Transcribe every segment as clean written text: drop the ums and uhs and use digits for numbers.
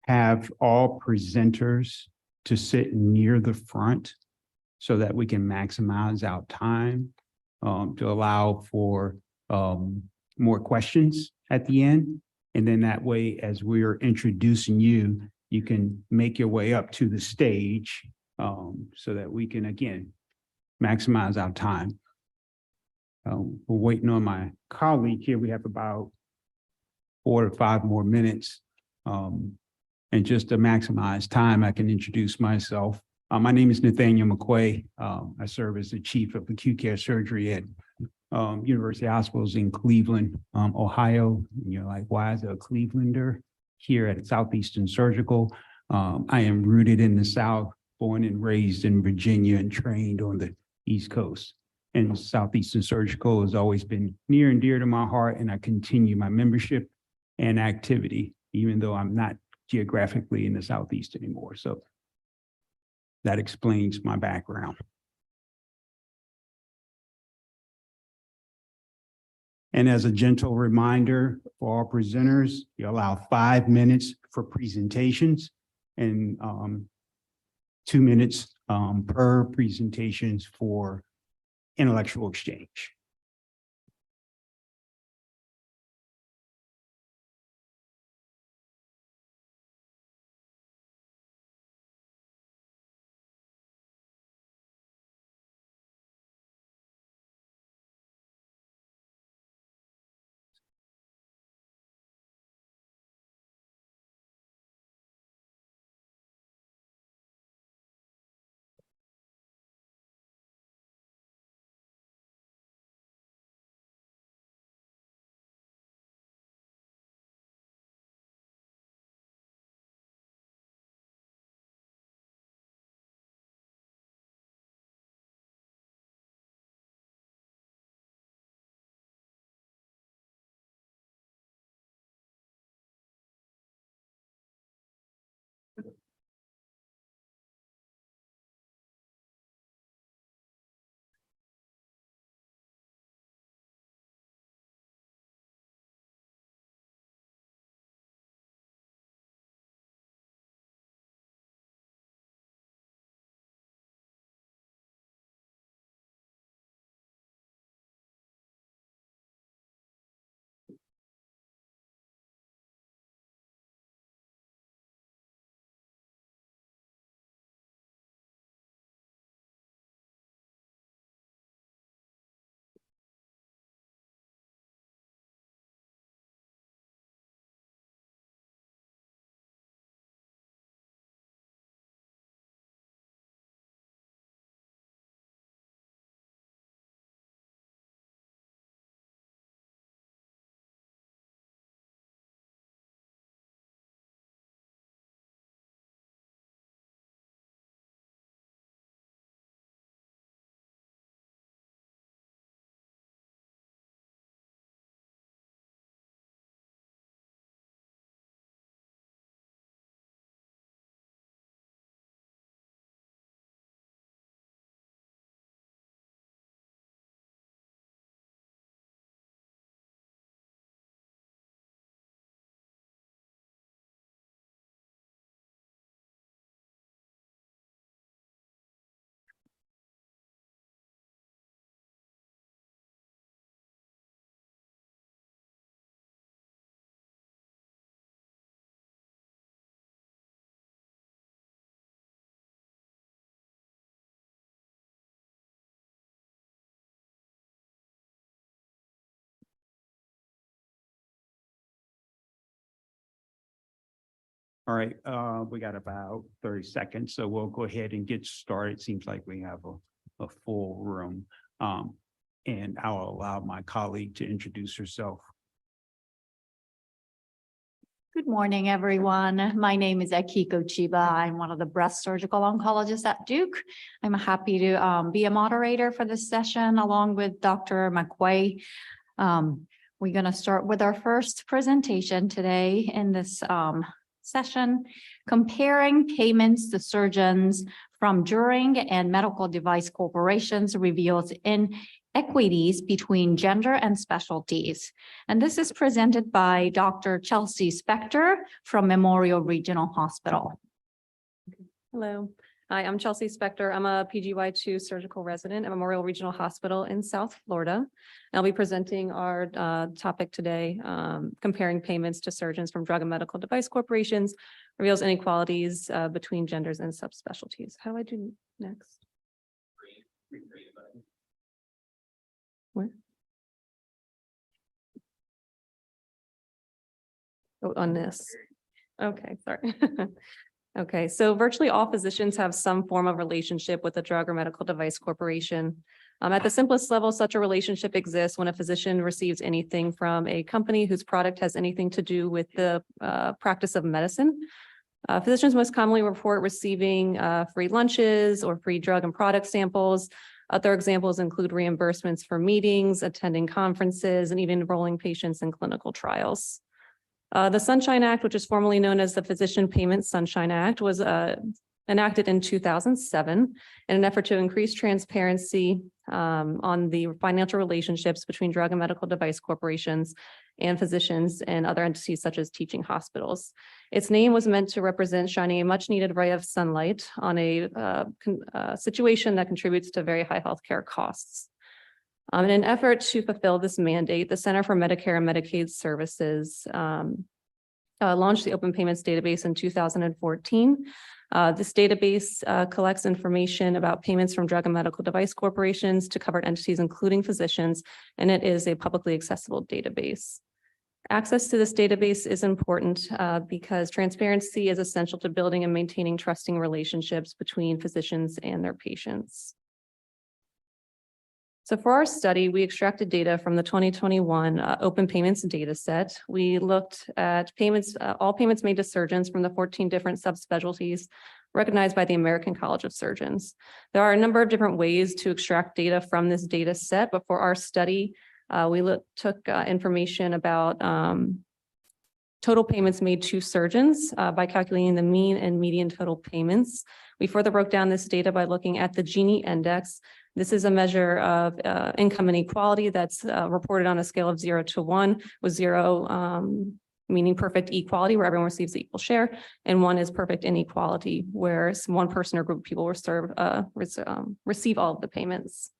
have all presenters to sit near the front so that we can maximize our time to allow for more questions at the end. And then that way, as we're introducing you, you can make your way up to the stage so that we can, again, maximize our time. We're waiting on my colleague here. We have about 4 to 5 more minutes. And just to maximize time, I can introduce myself. My name is Nathaniel McQuay. I serve as the chief of acute care surgery at University Hospitals in Cleveland, Ohio. And you're like, why is there a Clevelander here at Southeastern Surgical? I am rooted in the South, born and raised in Virginia and trained on the East Coast. And Southeastern Surgical has always been near and dear to my heart, and I continue my membership and activity, even though I'm not geographically in the Southeast anymore. So that explains my background. And as a gentle reminder for all presenters, you allow 5 minutes for presentations and 2 minutes per presentations for intellectual exchange. All right, we got about 30 seconds, so we'll go ahead and get started. Seems like we have a full room. And I'll allow my colleague to introduce herself. Good morning, everyone. My name is Akiko Chiba. I'm one of the breast surgical oncologists at Duke. I'm happy to be a moderator for this session along with Dr. McQuay. We're going to start with our first presentation today in this session, comparing payments to surgeons from during and medical device corporations reveals equities between gender and specialties. And this is presented by Dr. Chelsea Spector from Memorial Regional Hospital. Hello, hi, I'm Chelsea Spector. I'm a PGY2 surgical resident at Memorial Regional Hospital in South Florida. I'll be presenting our topic today, comparing payments to surgeons from drug and medical device corporations, reveals inequalities between genders and subspecialties. How do I do next? Where? Oh, on this. Okay, sorry. Okay, so virtually all physicians have some form of relationship with a drug or medical device corporation. At the simplest level, such a relationship exists when a physician receives anything from a company whose product has anything to do with the practice of medicine. Physicians most commonly report receiving free lunches or free drug and product samples. Other examples include reimbursements for meetings, attending conferences, and even enrolling patients in clinical trials. The Sunshine Act, which is formerly known as the Physician Payment Sunshine Act, was enacted in 2007 in an effort to increase transparency on the financial relationships between drug and medical device corporations and physicians and other entities such as teaching hospitals. Its name was meant to represent shining a much needed ray of sunlight on a situation that contributes to very high healthcare costs. In an effort to fulfill this mandate, the Center for Medicare and Medicaid Services launched the Open Payments Database in 2014. This database collects information about payments from drug and medical device corporations to covered entities, including physicians, and it is a publicly accessible database. Access to this database is important because transparency is essential to building and maintaining trusting relationships between physicians and their patients. So for our study, we extracted data from the 2021 Open Payments data set. We looked at payments, all payments made to surgeons from the 14 different subspecialties recognized by the American College of Surgeons. There are a number of different ways to extract data from this data set, but for our study, we took information about total payments made to surgeons by calculating the mean and median total payments. We further broke down this data by looking at the Gini index. This is a measure of income inequality that's reported on a scale of 0 to 1, with 0 meaning perfect equality, where everyone receives the equal share, and 1 is perfect inequality, where one person or group of people receive all of the payments.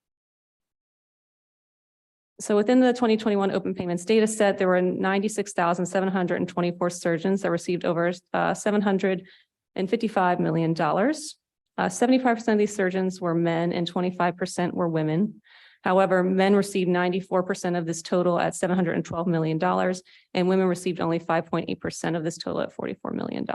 So within the 2021 Open Payments data set, there were 96,724 surgeons that received over $755 million. 75% of these surgeons were men and 25% were women. However, men received 94% of this total at $712 million, and women received only 5.8% of this total at $44 million.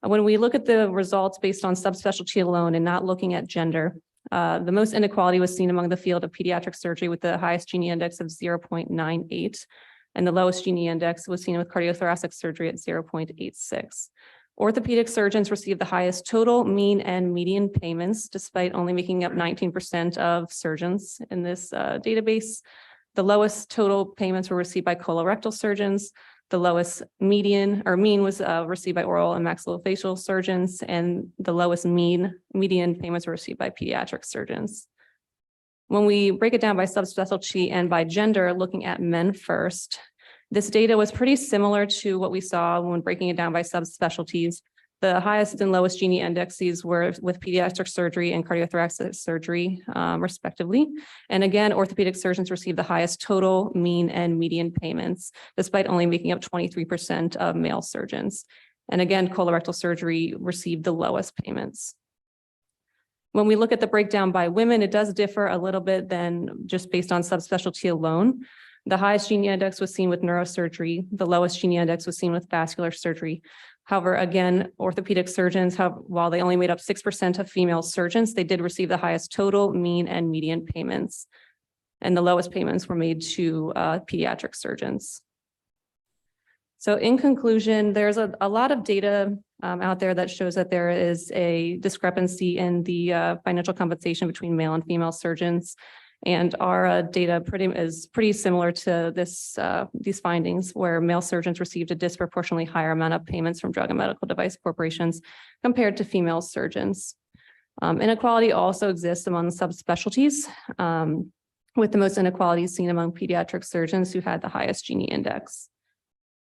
When we look at the results based on subspecialty alone and not looking at gender, the most inequality was seen among the field of pediatric surgery with the highest Gini index of 0.98, and the lowest Gini index was seen with cardiothoracic surgery at 0.86. Orthopedic surgeons received the highest total, mean, and median payments, despite only making up 19% of surgeons in this database. The lowest total payments were received by colorectal surgeons. The lowest median or mean was received by oral and maxillofacial surgeons, and the lowest median payments were received by pediatric surgeons. When we break it down by subspecialty and by gender, looking at men first, this data was pretty similar to what we saw when breaking it down by subspecialties. The highest and lowest Gini indexes were with pediatric surgery and cardiothoracic surgery, respectively. And again, orthopedic surgeons received the highest total, mean, and median payments, despite only making up 23% of male surgeons. And again, colorectal surgery received the lowest payments. When we look at the breakdown by women, it does differ a little bit than just based on subspecialty alone. The highest Gini index was seen with neurosurgery. The lowest Gini index was seen with vascular surgery. However, again, orthopedic surgeons, while they only made up 6% of female surgeons, they did receive the highest total, mean, and median payments. And the lowest payments were made to pediatric surgeons. So in conclusion, there's a lot of data out there that shows that there is a discrepancy in the financial compensation between male and female surgeons. And our data is pretty similar to these findings, where male surgeons received a disproportionately higher amount of payments from drug and medical device corporations compared to female surgeons. Inequality also exists among subspecialties, with the most inequalities seen among pediatric surgeons who had the highest Gini index.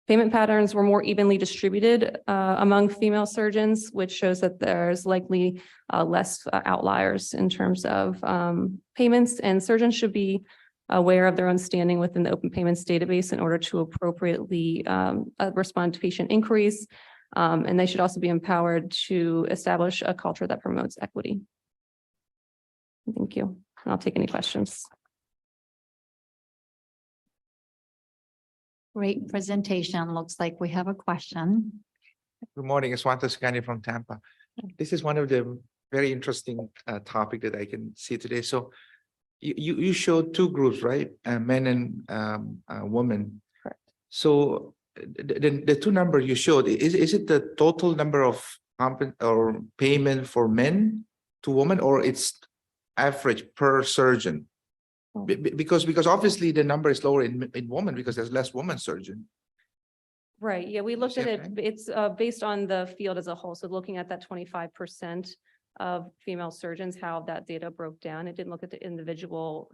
Payment patterns were more evenly distributed among female surgeons, which shows that there's likely less outliers in terms of payments, and surgeons should be aware of their own standing within the open payments database in order to appropriately respond to patient inquiries. And they should also be empowered to establish a culture that promotes equity. Thank you. I'll take any questions. Great presentation. Looks like we have a question. Good morning, it's Swanta Sukani from Tampa. This is one of the very interesting topic that I can see today. So you showed two groups, right? Men and women. Correct. So the two numbers you showed, is it the total number of payment for men to women, or it's average per surgeon? Because obviously the number is lower in women because there's less women surgeon. Right, yeah, we looked at it, Okay. it's based on the field as a whole, so looking at that 25% of female surgeons, how that data broke down. It didn't look at the individual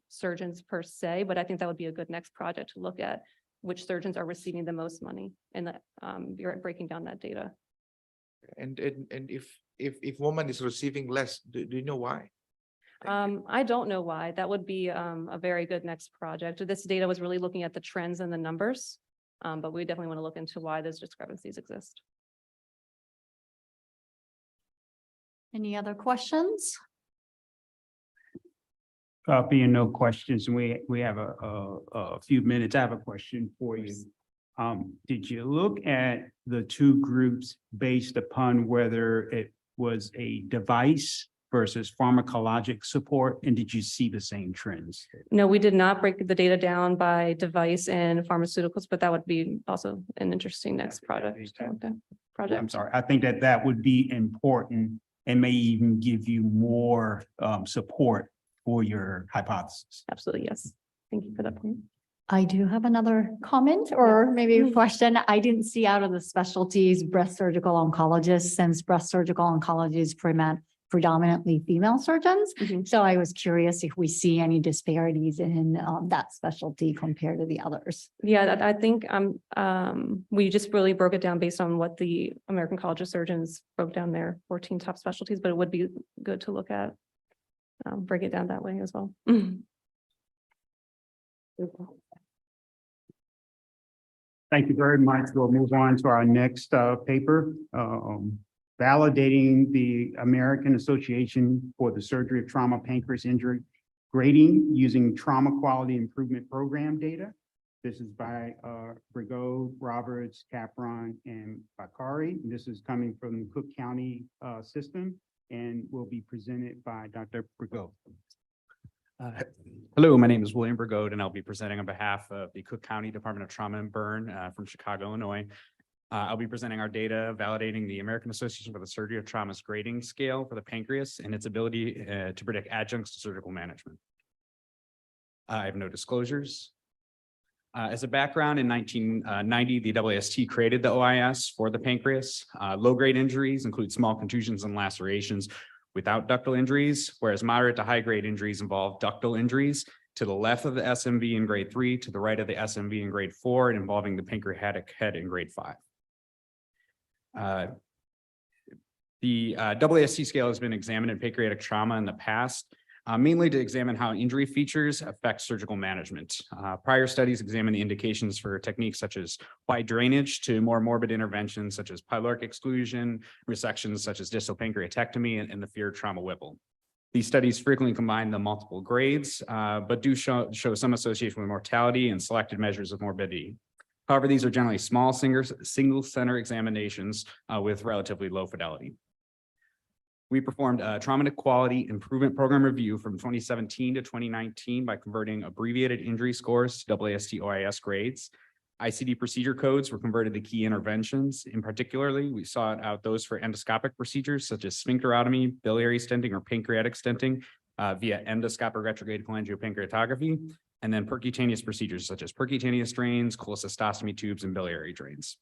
surgeons per se, but I think that would be a good next project to look at which surgeons are receiving the most money and that you're breaking down that data. And if woman is receiving less, do you know why? I don't know why. That would be a very good next project. This data was really looking at the trends and the numbers, but we definitely want to look into why those discrepancies exist. Any other questions? Being no questions, and we have a few minutes. I have a question for you. Did you look at the two groups based upon whether it was a device versus pharmacologic support, and did you see the same trends? No, we did not break the data down by device and pharmaceuticals, but that would be also an interesting next project. I'm sorry, I think that would be important and may even give you more support for your hypothesis. Absolutely, yes. Thank you for that point. I do have another comment or maybe a question. I didn't see out of the specialties breast surgical oncologists, since breast surgical oncology is predominantly female surgeons. Mhm. So I was curious if we see any disparities in that specialty compared to the others. Yeah, I think we just really broke it down based on what the American College of Surgeons broke down their 14 top specialties, but it would be good to look at, break it down that way as well. Thank you very much. We'll move on to our next paper. Validating the American Association for the Surgery of Trauma Pancreas Injury Grading using Trauma Quality Improvement Program data. This is by Brigaud, Roberts, Capron, and Bakari. This is coming from the Cook County system and will be presented by Dr. Brigaud. Hello, my name is William Brigaud, and I'll be presenting on behalf of the Cook County Department of Trauma and Burn from Chicago, Illinois. I'll be presenting our data validating the American Association for the Surgery of Trauma's grading scale for the pancreas and its ability to predict adjuncts to surgical management. I have no disclosures. As a background, in 1990, the AAST created the OIS for the pancreas. Low-grade injuries include small contusions and lacerations without ductal injuries, whereas moderate to high-grade injuries involve ductal injuries to the left of the SMV in grade 3, to the right of the SMV in grade 4, and involving the pancreatic head in grade 5. The AAST scale has been examined in pancreatic trauma in the past, mainly to examine how injury features affect surgical management. Prior studies examined the indications for techniques such as wide drainage to more morbid interventions such as pyloric exclusion, resections such as distal pancreatectomy, and the feared trauma Whipple. These studies frequently combine the multiple grades, but do show some association with mortality and selected measures of morbidity. However, these are generally small single center examinations with relatively low fidelity. We performed a trauma quality improvement program review from 2017 to 2019 by converting abbreviated injury scores to AAST OIS grades. ICD procedure codes were converted to key interventions. In particularly, we sought out those for endoscopic procedures such as sphincterotomy, biliary stenting, or pancreatic stenting via endoscopic retrograde cholangiopancreatography, and then percutaneous procedures such as percutaneous drains, cholecystostomy tubes, and biliary drains.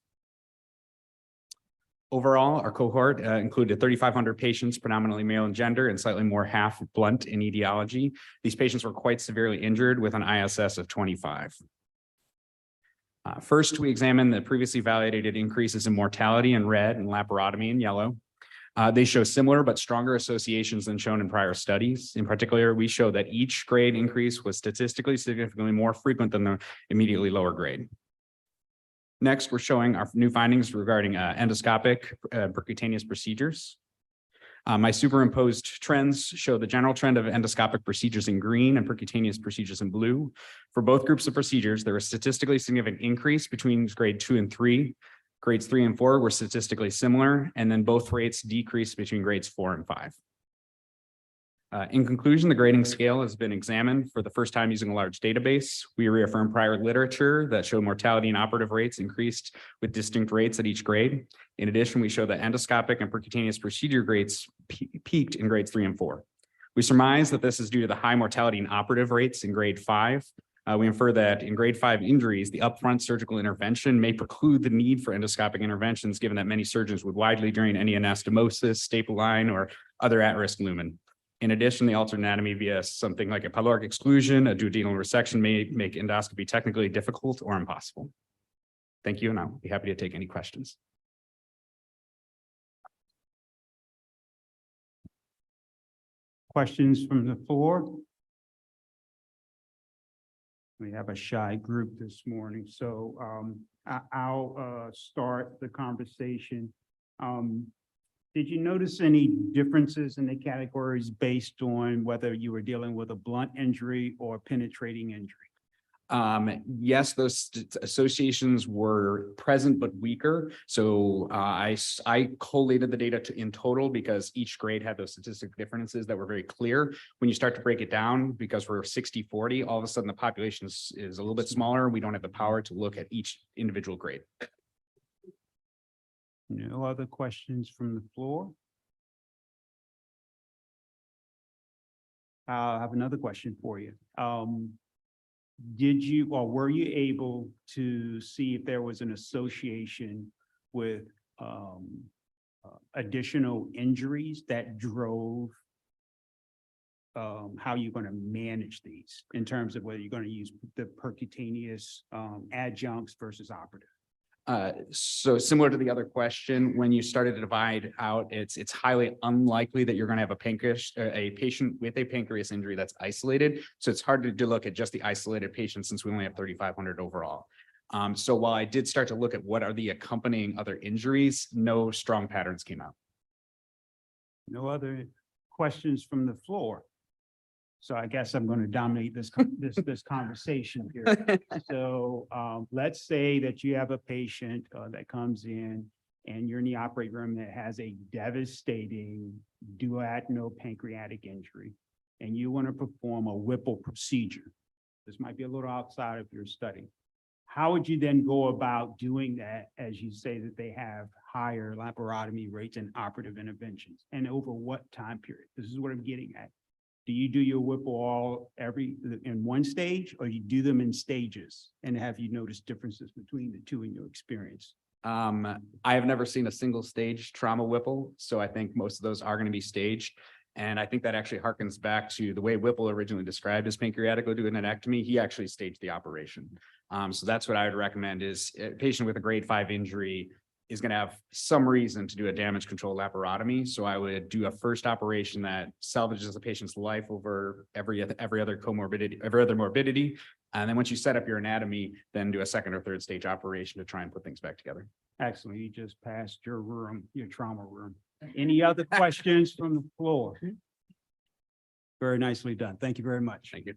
Overall, our cohort included 3,500 patients, predominantly male in gender and slightly more half blunt in etiology. These patients were quite severely injured with an ISS of 25. First, we examined the previously validated increases in mortality in red and laparotomy in yellow. They show similar but stronger associations than shown in prior studies. In particular, we show that each grade increase was statistically significantly more frequent than the immediately lower grade. Next, we're showing our new findings regarding endoscopic percutaneous procedures. My superimposed trends show the general trend of endoscopic procedures in green and percutaneous procedures in blue. For both groups of procedures, there was statistically significant increase between grade 2 and 3. Grades 3 and 4 were statistically similar, and then both rates decreased between grades 4 and 5. In conclusion, the grading scale has been examined for the first time using a large database. We reaffirm prior literature that showed mortality and operative rates increased with distinct rates at each grade. In addition, we show that endoscopic and percutaneous procedure grades peaked in grades 3 and 4. We surmise that this is due to the high mortality and operative rates in grade 5. We infer that in grade 5 injuries, the upfront surgical intervention may preclude the need for endoscopic interventions, given that many surgeons would widely drain any anastomosis, staple line, or other at-risk lumen. In addition, the altered anatomy via something like a pyloric exclusion, a duodenal resection may make endoscopy technically difficult or impossible. Thank you, and I'll be happy to take any questions. Questions from the floor? We have a shy group this morning, so I'll start the conversation. Did you notice any differences in the categories based on whether you were dealing with a blunt injury or penetrating injury? Yes, those associations were present but weaker. So I collated the data in total because each grade had those statistic differences that were very clear. When you start to break it down, because we're 60-40, all of a sudden the population is a little bit smaller. We don't have the power to look at each individual grade. No other questions from the floor? I have another question for you. Did you or were you able to see if there was an association with additional injuries that drove how you're going to manage these in terms of whether you're going to use the percutaneous adjuncts versus operative? So similar to the other question, when you started to divide out, it's highly unlikely that you're going to have a patient with a pancreas injury that's isolated. So it's hard to look at just the isolated patients since we only have 3,500 overall. So while I did start to look at what are the accompanying other injuries, no strong patterns came out. No other questions from the floor. So I guess I'm going to dominate this conversation here. So let's say that you have a patient that comes in and you're in the operating room that has a devastating duodenal-pancreatic injury, and you want to perform a Whipple procedure. This might be a little outside of your study. How would you then go about doing that, as you say that they have higher laparotomy rates and operative interventions, and over what time period? This is what I'm getting at. Do you do your Whipple all in one stage, or you do them in stages? And have you noticed differences between the two in your experience? I have never seen a single stage trauma Whipple, so I think most of those are going to be staged. And I think that actually harkens back to the way Whipple originally described his pancreatic duodenectomy. He actually staged the operation. So that's what I would recommend is a patient with a grade 5 injury is going to have some reason to do a damage control laparotomy. So I would do a first operation that salvages the patient's life over every other morbidity. And then once you set up your anatomy, then do a second or third stage operation to try and put things back together. Excellent. You just passed your room, your trauma room. Any other questions from the floor? Very nicely done. Thank you very much. Thank you.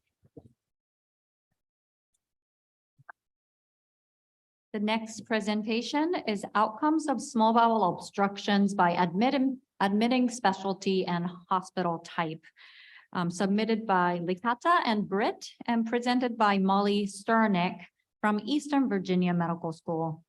The next presentation is outcomes of small bowel obstructions by admitting specialty and hospital type. Submitted by Likata and Britt and presented by Molly Sternick from Eastern Virginia Medical School.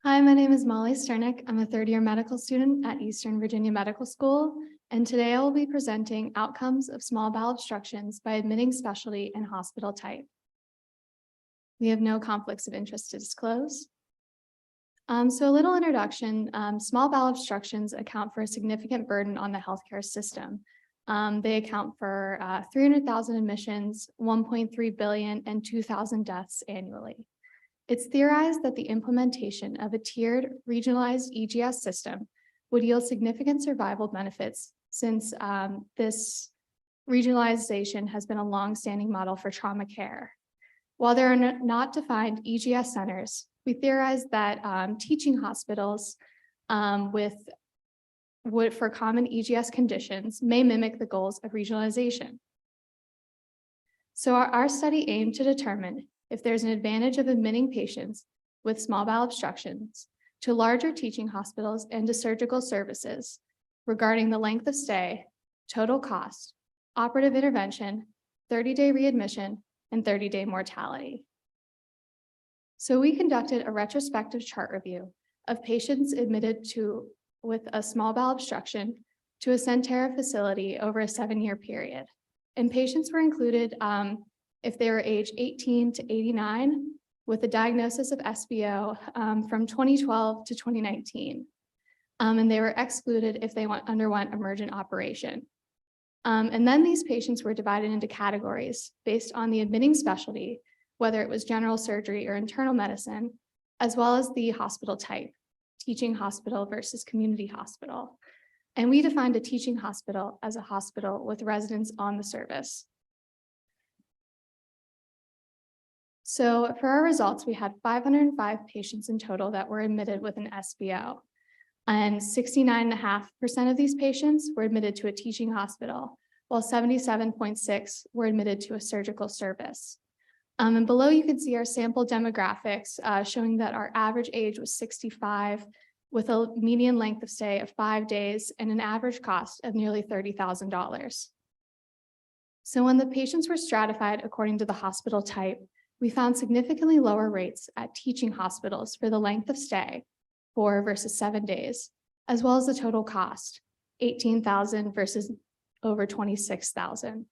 Hi, my name is Molly Sternick. I'm a third-year medical student at Eastern Virginia Medical School, and today I will be presenting outcomes of small bowel obstructions by admitting specialty and hospital type. We have no conflicts of interest to disclose. So a little introduction, small bowel obstructions account for a significant burden on the healthcare system. They account for 300,000 admissions, 1.3 billion, and 2,000 deaths annually. It's theorized that the implementation of a tiered regionalized EGS system would yield significant survival benefits since this regionalization has been a long-standing model for trauma care. While there are not defined EGS centers, we theorize that teaching hospitals for common EGS conditions may mimic the goals of regionalization. So our study aimed to determine if there's an advantage of admitting patients with small bowel obstructions to larger teaching hospitals and to surgical services regarding the length of stay, total cost, operative intervention, 30-day readmission, and 30-day mortality. So we conducted a retrospective chart review of patients admitted with a small bowel obstruction to a Centera facility over a 7-year period. And patients were included if they were age 18 to 89 with a diagnosis of SBO from 2012 to 2019. And they were excluded if they underwent emergent operation. And then these patients were divided into categories based on the admitting specialty, whether it was general surgery or internal medicine, as well as the hospital type, teaching hospital versus community hospital. And we defined a teaching hospital as a hospital with residents on the service. So for our results, we had 505 patients in total that were admitted with an SBO. And 69.5% of these patients were admitted to a teaching hospital, while 77.6% were admitted to a surgical service. And below you can see our sample demographics showing that our average age was 65 with a median length of stay of 5 days and an average cost of nearly $30,000. So when the patients were stratified according to the hospital type, we found significantly lower rates at teaching hospitals for the length of stay, 4 versus 7 days, as well as the total cost, $18,000 versus over $26,000.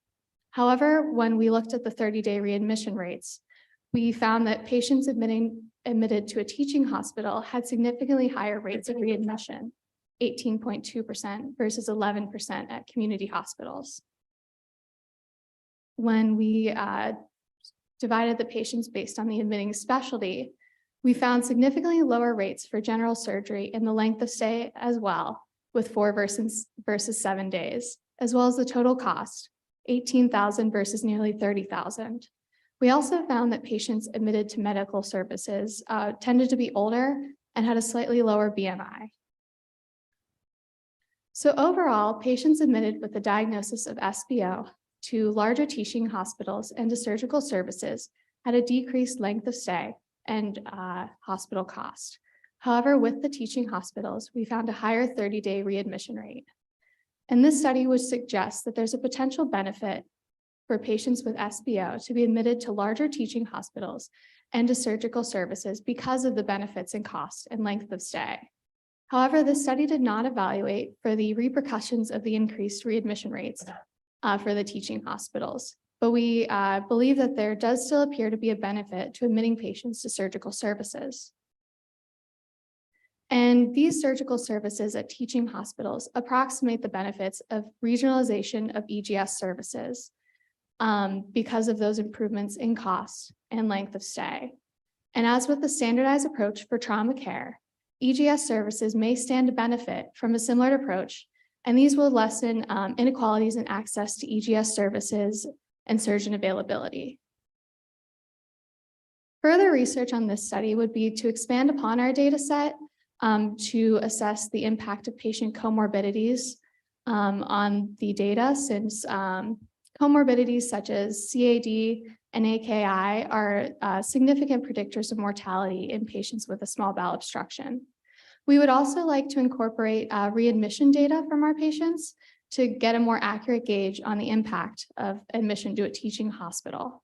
However, when we looked at the 30-day readmission rates, we found that patients admitted to a teaching hospital had significantly higher rates of readmission, 18.2% versus 11% at community hospitals. When we divided the patients based on the admitting specialty, we found significantly lower rates for general surgery in the length of stay as well, with 4 versus 7 days, as well as the total cost, $18,000 versus nearly $30,000. We also found that patients admitted to medical services tended to be older and had a slightly lower BMI. So overall, patients admitted with a diagnosis of SBO to larger teaching hospitals and to surgical services had a decreased length of stay and hospital cost. However, with the teaching hospitals, we found a higher 30-day readmission rate. And this study would suggest that there's a potential benefit for patients with SBO to be admitted to larger teaching hospitals and to surgical services because of the benefits in cost and length of stay. However, this study did not evaluate for the repercussions of the increased readmission rates for the teaching hospitals. But we believe that there does still appear to be a benefit to admitting patients to surgical services. And these surgical services at teaching hospitals approximate the benefits of regionalization of EGS services because of those improvements in cost and length of stay. And as with the standardized approach for trauma care, EGS services may stand to benefit from a similar approach, and these will lessen inequalities in access to EGS services and surgeon availability. Further research on this study would be to expand upon our data set to assess the impact of patient comorbidities on the data, since comorbidities such as CAD and AKI are significant predictors of mortality in patients with a small bowel obstruction. We would also like to incorporate readmission data from our patients to get a more accurate gauge on the impact of admission to a teaching hospital.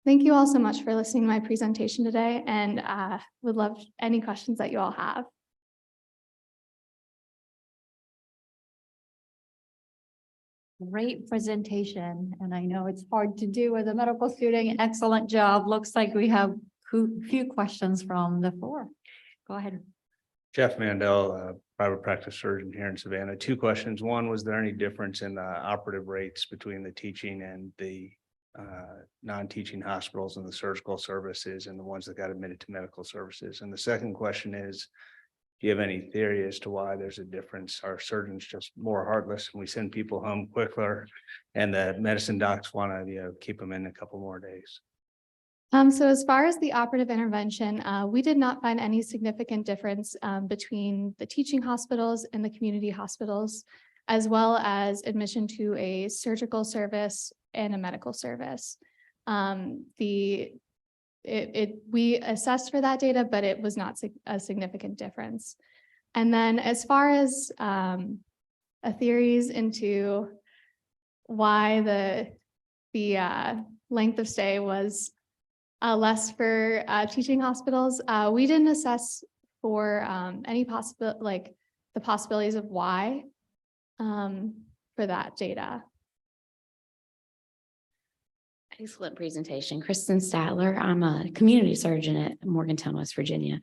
Thank you all so much for listening to my presentation today, and would love any questions that you all have. Great presentation, and I know it's hard to do with a medical student. Excellent job. Looks like we have few questions from the floor. Go ahead. Jeff Mandel, private practice surgeon here in Savannah. Two questions. One, was there any difference in the operative rates between the teaching and the non-teaching hospitals and the surgical services and the ones that got admitted to medical services? And the second question is, do you have any theory as to why there's a difference? Are surgeons just more heartless and we send people home quicker, and the medicine docs want to, keep them in a couple more days? So as far as the operative intervention, we did not find any significant difference between the teaching hospitals and the community hospitals, as well as admission to a surgical service and a medical service. We assessed for that data, but it was not a significant difference. And then as far as theories into why the length of stay was less for teaching hospitals, we didn't assess for any the possibilities of why for that data. Excellent presentation. Kristen Statler. I'm a community surgeon at Morgantown, West Virginia.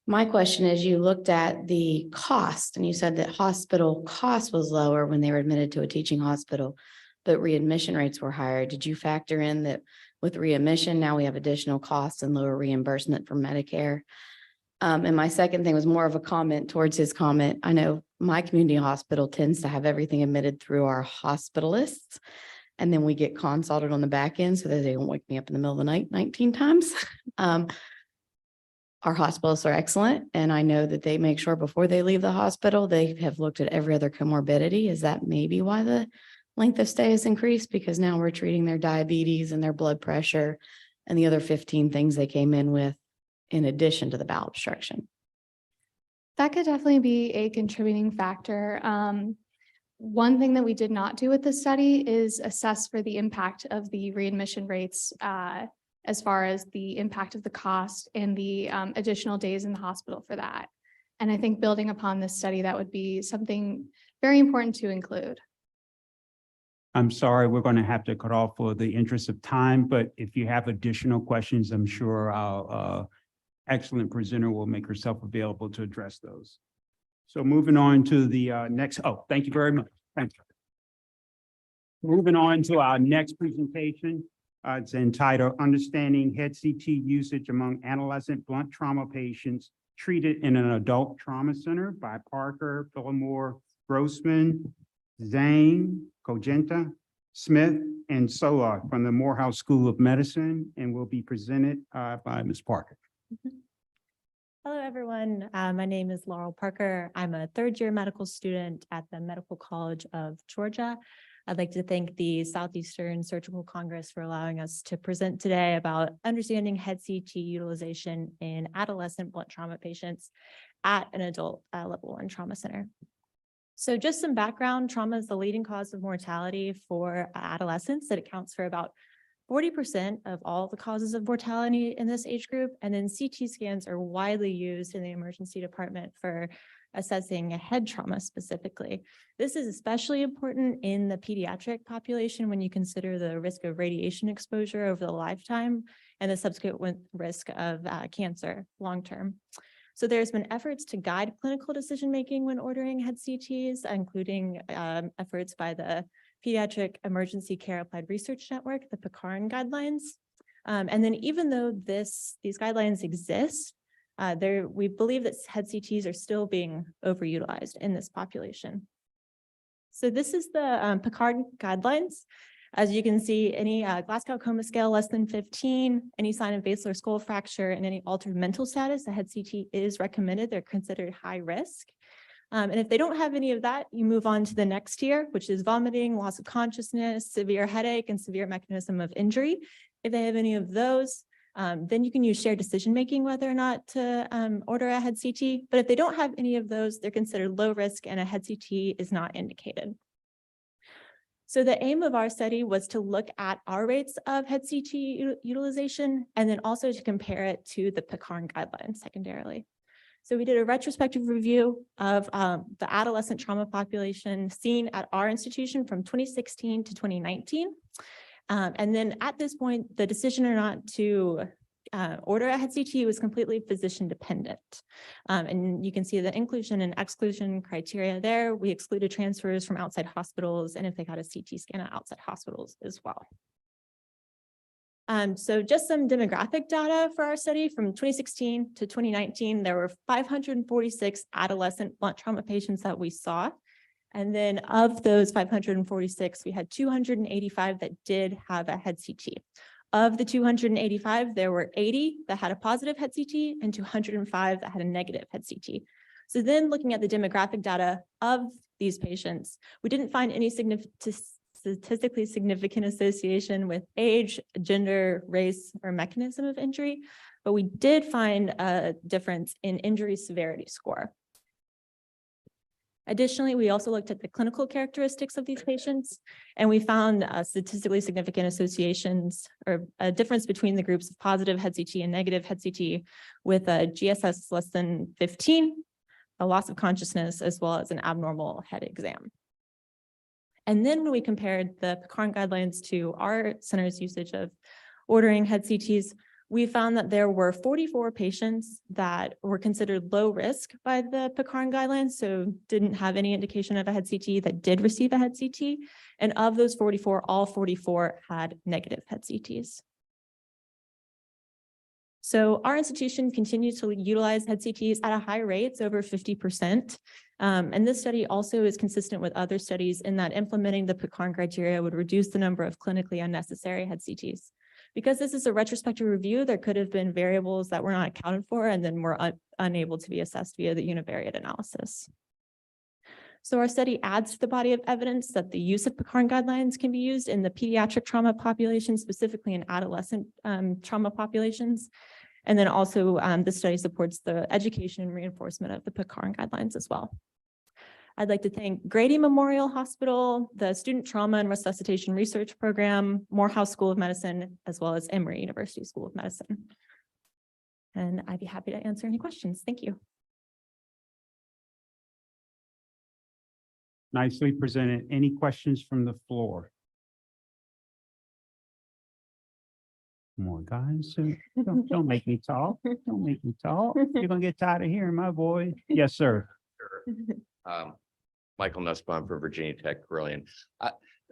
My question is, you looked at the cost and you said that hospital cost was lower when they were admitted to a teaching hospital, but readmission rates were higher. Did you factor in that with readmission, now we have additional costs and lower reimbursement for Medicare? And my second thing was more of a comment towards his comment. I know my community hospital tends to have everything admitted through our hospitalists, and then we get consulted on the back end so that they don't wake me up in the middle of the night 19 times. Our hospitalists are excellent, and I know that they make sure before they leave the hospital, they have looked at every other comorbidity. Is that maybe why the length of stay has increased? Because now we're treating their diabetes and their blood pressure and the other 15 things they came in with in addition to the bowel obstruction. That could definitely be a contributing factor. One thing that we did not do with this study is assess for the impact of the readmission rates as far as the impact of the cost and the additional days in the hospital for that. And I think building upon this study, that would be something very important to include. I'm sorry, we're going to have to cut off for the interest of time, but if you have additional questions, I'm sure our excellent presenter will make herself available to address those. So moving on to the next, thank you very much. Thank you. Moving on to our next presentation. It's entitled Understanding Head CT Usage Among Adolescent Blunt Trauma Patients Treated in an Adult Trauma Center by Parker, Phillimore, Grossman, Zhang, Cogenta, Smith, and Sola from the Morehouse School of Medicine, and will be presented by Ms. Parker. Hello, everyone. My name is Laurel Parker. I'm a third-year medical student at the Medical College of Georgia. I'd like to thank the Southeastern Surgical Congress for allowing us to present today about understanding head CT utilization in adolescent blunt trauma patients at an adult level 1 trauma center. So just some background, trauma is the leading cause of mortality for adolescents. It accounts for about 40% of all the causes of mortality in this age group. And then CT scans are widely used in the emergency department for assessing head trauma specifically. This is especially important in the pediatric population when you consider the risk of radiation exposure over the lifetime and the subsequent risk of cancer long-term. So there's been efforts to guide clinical decision-making when ordering head CTs, including efforts by the Pediatric Emergency Care Applied Research Network, the PCARN guidelines. And then even though these guidelines exist, we believe that head CTs are still being overutilized in this population. So this is the PCARN guidelines. As you can see, any Glasgow Coma scale less than 15, any sign of basilar skull fracture, and any altered mental status, a head CT is recommended. They're considered high risk. And if they don't have any of that, you move on to the next tier, which is vomiting, loss of consciousness, severe headache, and severe mechanism of injury. If they have any of those, then you can use shared decision-making whether or not to order a head CT. But if they don't have any of those, they're considered low risk and a head CT is not indicated. So the aim of our study was to look at our rates of head CT utilization and then also to compare it to the PCARN guidelines secondarily. So we did a retrospective review of the adolescent trauma population seen at our institution from 2016 to 2019. And then at this point, the decision or not to order a head CT was completely physician dependent. And you can see the inclusion and exclusion criteria there. We excluded transfers from outside hospitals and if they got a CT scan at outside hospitals as well. So just some demographic data for our study from 2016 to 2019, there were 546 adolescent blunt trauma patients that we saw. And then of those 546, we had 285 that did have a head CT. Of the 285, there were 80 that had a positive head CT and 205 that had a negative head CT. So then looking at the demographic data of these patients, we didn't find any statistically significant association with age, gender, race, or mechanism of injury, but we did find a difference in injury severity score. Additionally, we also looked at the clinical characteristics of these patients, and we found statistically significant associations or a difference between the groups of positive head CT and negative head CT with a GSS less than 15, a loss of consciousness, as well as an abnormal head exam. And then when we compared the PCARN guidelines to our center's usage of ordering head CTs, we found that there were 44 patients that were considered low risk by the PCARN guidelines, so didn't have any indication of a head CT that did receive a head CT. And of those 44, all 44 had negative head CTs. So our institution continues to utilize head CTs at a high rate, it's over 50%. And this study also is consistent with other studies in that implementing the PCARN criteria would reduce the number of clinically unnecessary head CTs. Because this is a retrospective review, there could have been variables that were not accounted for and then were unable to be assessed via the univariate analysis. So our study adds to the body of evidence that the use of PCARN guidelines can be used in the pediatric trauma population, specifically in adolescent trauma populations. And then also the study supports the education and reinforcement of the PCARN guidelines as well. I'd like to thank Grady Memorial Hospital, the Student Trauma and Resuscitation Research Program, Morehouse School of Medicine, as well as Emory University School of Medicine. And I'd be happy to answer any questions. Thank you. Nicely presented. Any questions from the floor? Come on, guys. Don't make me talk. Don't make me talk. You're gonna get tired of hearing my voice. Yes, sir. Michael Nussbaum from Virginia Tech, brilliant.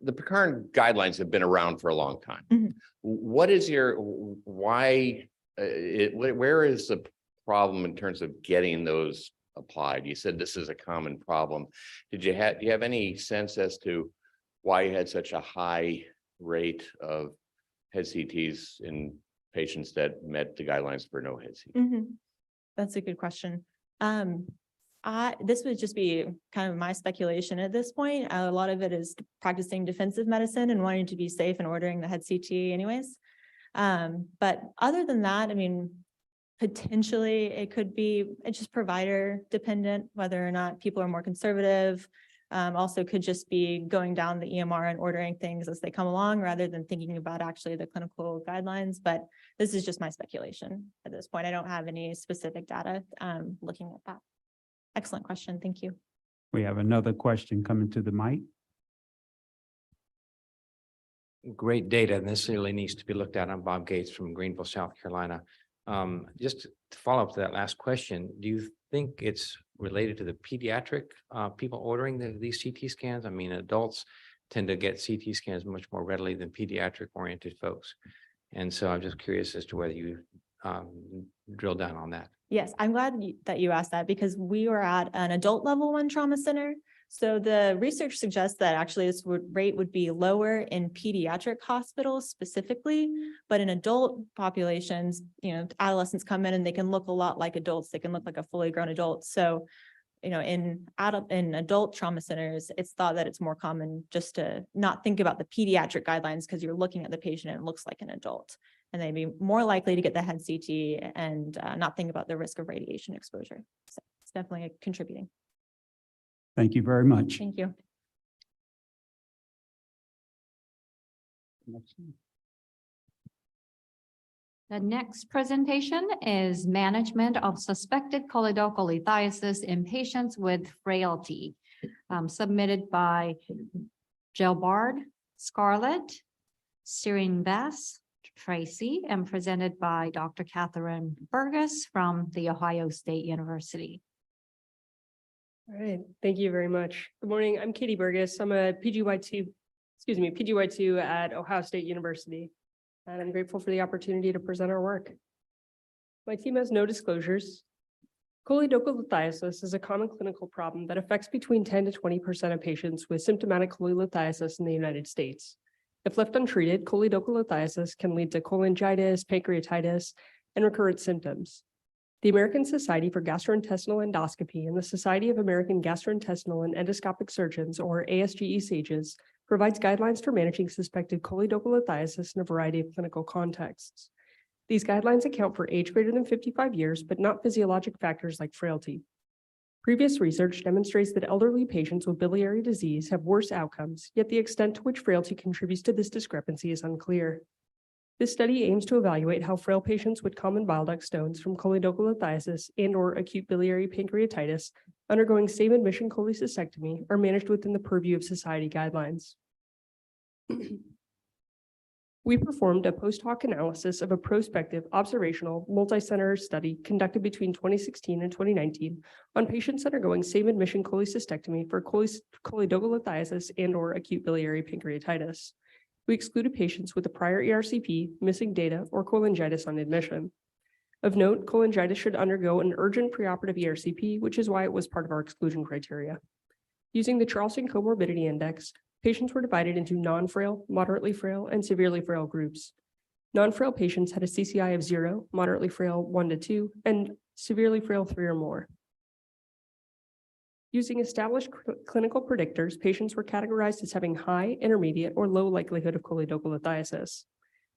The PCARN guidelines have been around for a long time. Mhm. What is where is the problem in terms of getting those applied? You said this is a common problem. Do you have any sense as to why you had such a high rate of head CTs in patients that met the guidelines for no head CT? That's a good question. This would just be kind of my speculation at this point. A lot of it is practicing defensive medicine and wanting to be safe and ordering the head CT anyways. But other than that, I mean, potentially it could be just provider dependent, whether or not people are more conservative. Also could just be going down the EMR and ordering things as they come along rather than thinking about actually the clinical guidelines. But this is just my speculation at this point. I don't have any specific data looking at that. Excellent question. Thank you. We have another question coming to the mic. Great data, and this really needs to be looked at. I'm Bob Gates from Greenville, South Carolina. Just to follow up to that last question, do you think it's related to the pediatric people ordering these CT scans? I mean, adults tend to get CT scans much more readily than pediatric oriented folks. And so I'm just curious as to whether you drill down on that. Yes, I'm glad that you asked that because we were at an adult level 1 trauma center. So the research suggests that actually this rate would be lower in pediatric hospitals specifically, but in adult populations, you know, adolescents come in and they can look a lot like adults. They can look like a fully grown adult. So, you know, in adult trauma centers, it's thought that it's more common just to not think about the pediatric guidelines because you're looking at the patient and it looks like an adult. And they'd be more likely to get the head CT and not think about the risk of radiation exposure. So it's definitely contributing. Thank you very much. Thank you. The next presentation is management of suspected choledocholithiasis in patients with frailty, submitted by Jill Bard, Scarlett, Syrian Bass, Tracy, and presented by Dr. Catherine Burgess from The Ohio State University. All right, thank you very much. Good morning, I'm Katie Burgess. I'm a PGY2 at Ohio State University. And I'm grateful for the opportunity to present our work. My team has no disclosures. Choledocholithiasis is a common clinical problem that affects between 10 to 20% of patients with symptomatic cholelithiasis in the United States. If left untreated, choledocholithiasis can lead to cholangitis, pancreatitis, and recurrent symptoms. The American Society for Gastrointestinal Endoscopy and the Society of American Gastrointestinal and Endoscopic Surgeons, or ASGE SAGES, provides guidelines for managing suspected choledocholithiasis in a variety of clinical contexts. These guidelines account for age greater than 55 years, but not physiologic factors like frailty. Previous research demonstrates that elderly patients with biliary disease have worse outcomes, yet the extent to which frailty contributes to this discrepancy is unclear. This study aims to evaluate how frail patients with common bile duct stones from choledocholithiasis and/or acute biliary pancreatitis undergoing same admission cholecystectomy are managed within the purview of society guidelines. We performed a post hoc analysis of a prospective observational multi-center study conducted between 2016 and 2019 on patients undergoing same admission cholecystectomy for choledocholithiasis and/or acute biliary pancreatitis. We excluded patients with a prior ERCP, missing data, or cholangitis on admission. Of note, cholangitis should undergo an urgent preoperative ERCP, which is why it was part of our exclusion criteria. Using the Charleston Comorbidity Index, patients were divided into non-frail, moderately frail, and severely frail groups. Non-frail patients had a CCI of 0, moderately frail 1 to 2, and severely frail 3 or more. Using established clinical predictors, patients were categorized as having high, intermediate, or low likelihood of choledocholithiasis.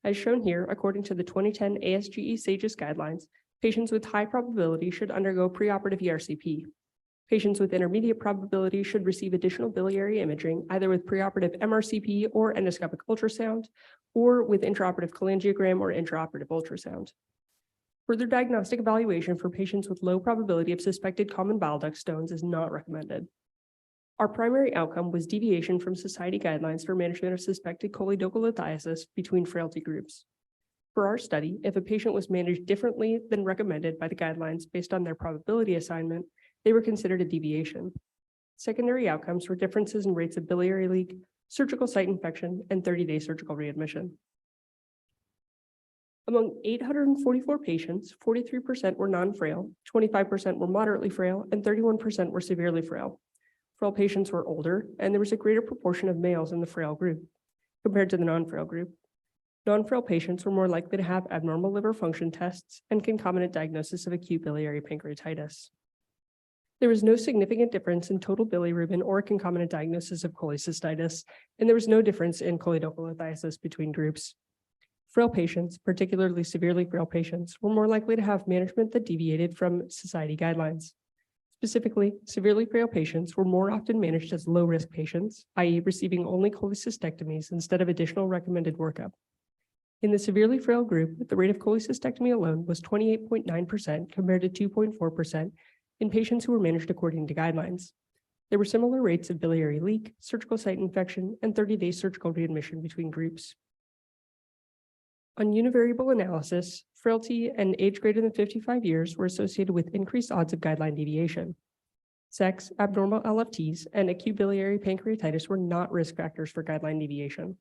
As shown here, according to the 2010 ASGE SAGES guidelines, patients with high probability should undergo preoperative ERCP. Patients with intermediate probability should receive additional biliary imaging, either with preoperative MRCP or endoscopic ultrasound, or with intraoperative cholangiogram or intraoperative ultrasound. Further diagnostic evaluation for patients with low probability of suspected common bile duct stones is not recommended. Our primary outcome was deviation from society guidelines for management of suspected choledocholithiasis between frailty groups. For our study, if a patient was managed differently than recommended by the guidelines based on their probability assignment, they were considered a deviation. Secondary outcomes were differences in rates of biliary leak, surgical site infection, and 30-day surgical readmission. Among 844 patients, 43% were non-frail, 25% were moderately frail, and 31% were severely frail. Frail patients were older, and there was a greater proportion of males in the frail group compared to the non-frail group. Non-frail patients were more likely to have abnormal liver function tests and concomitant diagnosis of acute biliary pancreatitis. There was no significant difference in total bilirubin or concomitant diagnosis of cholecystitis, and there was no difference in choledocholithiasis between groups. Frail patients, particularly severely frail patients, were more likely to have management that deviated from society guidelines. Specifically, severely frail patients were more often managed as low-risk patients, i.e. receiving only cholecystectomies instead of additional recommended workup. In the severely frail group, the rate of cholecystectomy alone was 28.9% compared to 2.4% in patients who were managed according to guidelines. There were similar rates of biliary leak, surgical site infection, and 30-day surgical readmission between groups. On univariable analysis, frailty and age greater than 55 years were associated with increased odds of guideline deviation. Sex, abnormal LFTs, and acute biliary pancreatitis were not risk factors for guideline deviation.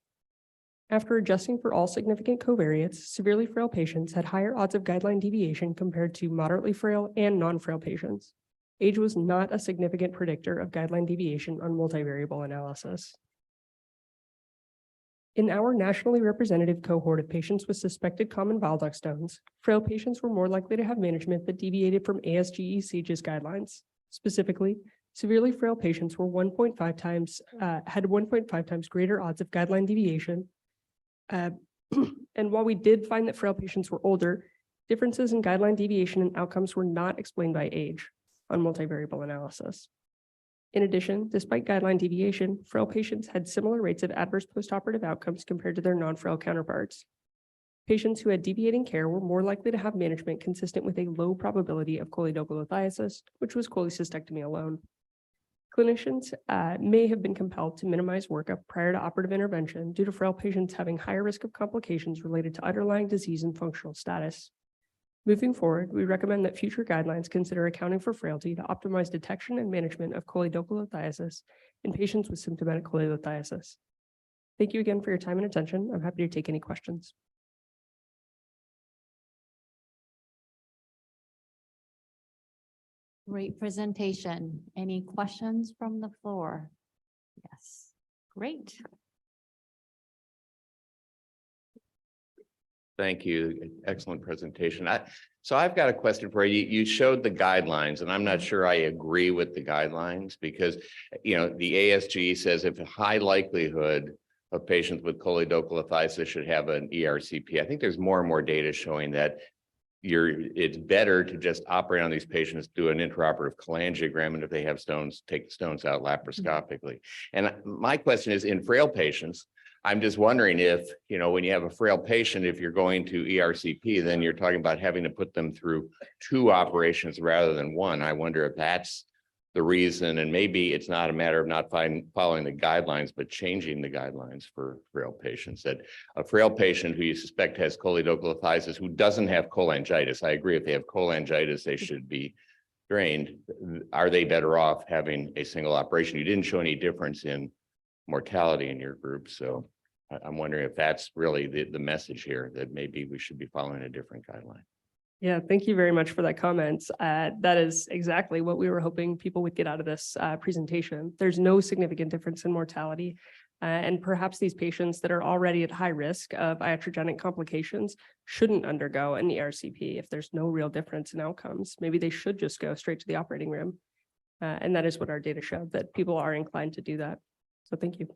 After adjusting for all significant covariates, severely frail patients had higher odds of guideline deviation compared to moderately frail and non-frail patients. Age was not a significant predictor of guideline deviation on multivariable analysis. In our nationally representative cohort of patients with suspected common bile duct stones, frail patients were more likely to have management that deviated from ASGE SAGES guidelines. Specifically, severely frail patients were had 1.5 times greater odds of guideline deviation. And while we did find that frail patients were older, differences in guideline deviation and outcomes were not explained by age on multivariable analysis. In addition, despite guideline deviation, frail patients had similar rates of adverse postoperative outcomes compared to their non-frail counterparts. Patients who had deviating care were more likely to have management consistent with a low probability of choledochulothiasis, which was cholecystectomy alone. Clinicians may have been compelled to minimize workup prior to operative intervention due to frail patients having higher risk of complications related to underlying disease and functional status. Moving forward, we recommend that future guidelines consider accounting for frailty to optimize detection and management of choledochulothiasis in patients with symptomatic choledochulothiasis. Thank you again for your time and attention. I'm happy to take any questions. Great presentation. Any questions from the floor? Yes, great. Thank you. Excellent presentation. So I've got a question for you. You showed the guidelines, and I'm not sure I agree with the guidelines because, you know, the ASG says if a high likelihood of patients with choledochulothiasis should have an ERCP. I think there's more and more data showing that it's better to just operate on these patients, do an intraoperative cholangiogram, and if they have stones, take the stones out laparoscopically. And my question is, in frail patients, I'm just wondering if, you know, when you have a frail patient, if you're going to ERCP, then you're talking about having to put them through 2 operations rather than 1. I wonder if that's the reason, and maybe it's not a matter of not following the guidelines, but changing the guidelines for frail patients. That a frail patient who you suspect has choledochulothiasis who doesn't have cholangitis, I agree, if they have cholangitis, they should be drained. Are they better off having a single operation? You didn't show any difference in mortality in your group, so I'm wondering if that's really the message here, that maybe we should be following a different guideline. Yeah, thank you very much for that comment. That is exactly what we were hoping people would get out of this presentation. There's no significant difference in mortality. And perhaps these patients that are already at high risk of iatrogenic complications shouldn't undergo an ERCP if there's no real difference in outcomes. Maybe they should just go straight to the operating room. And that is what our data showed, that people are inclined to do that. So thank you.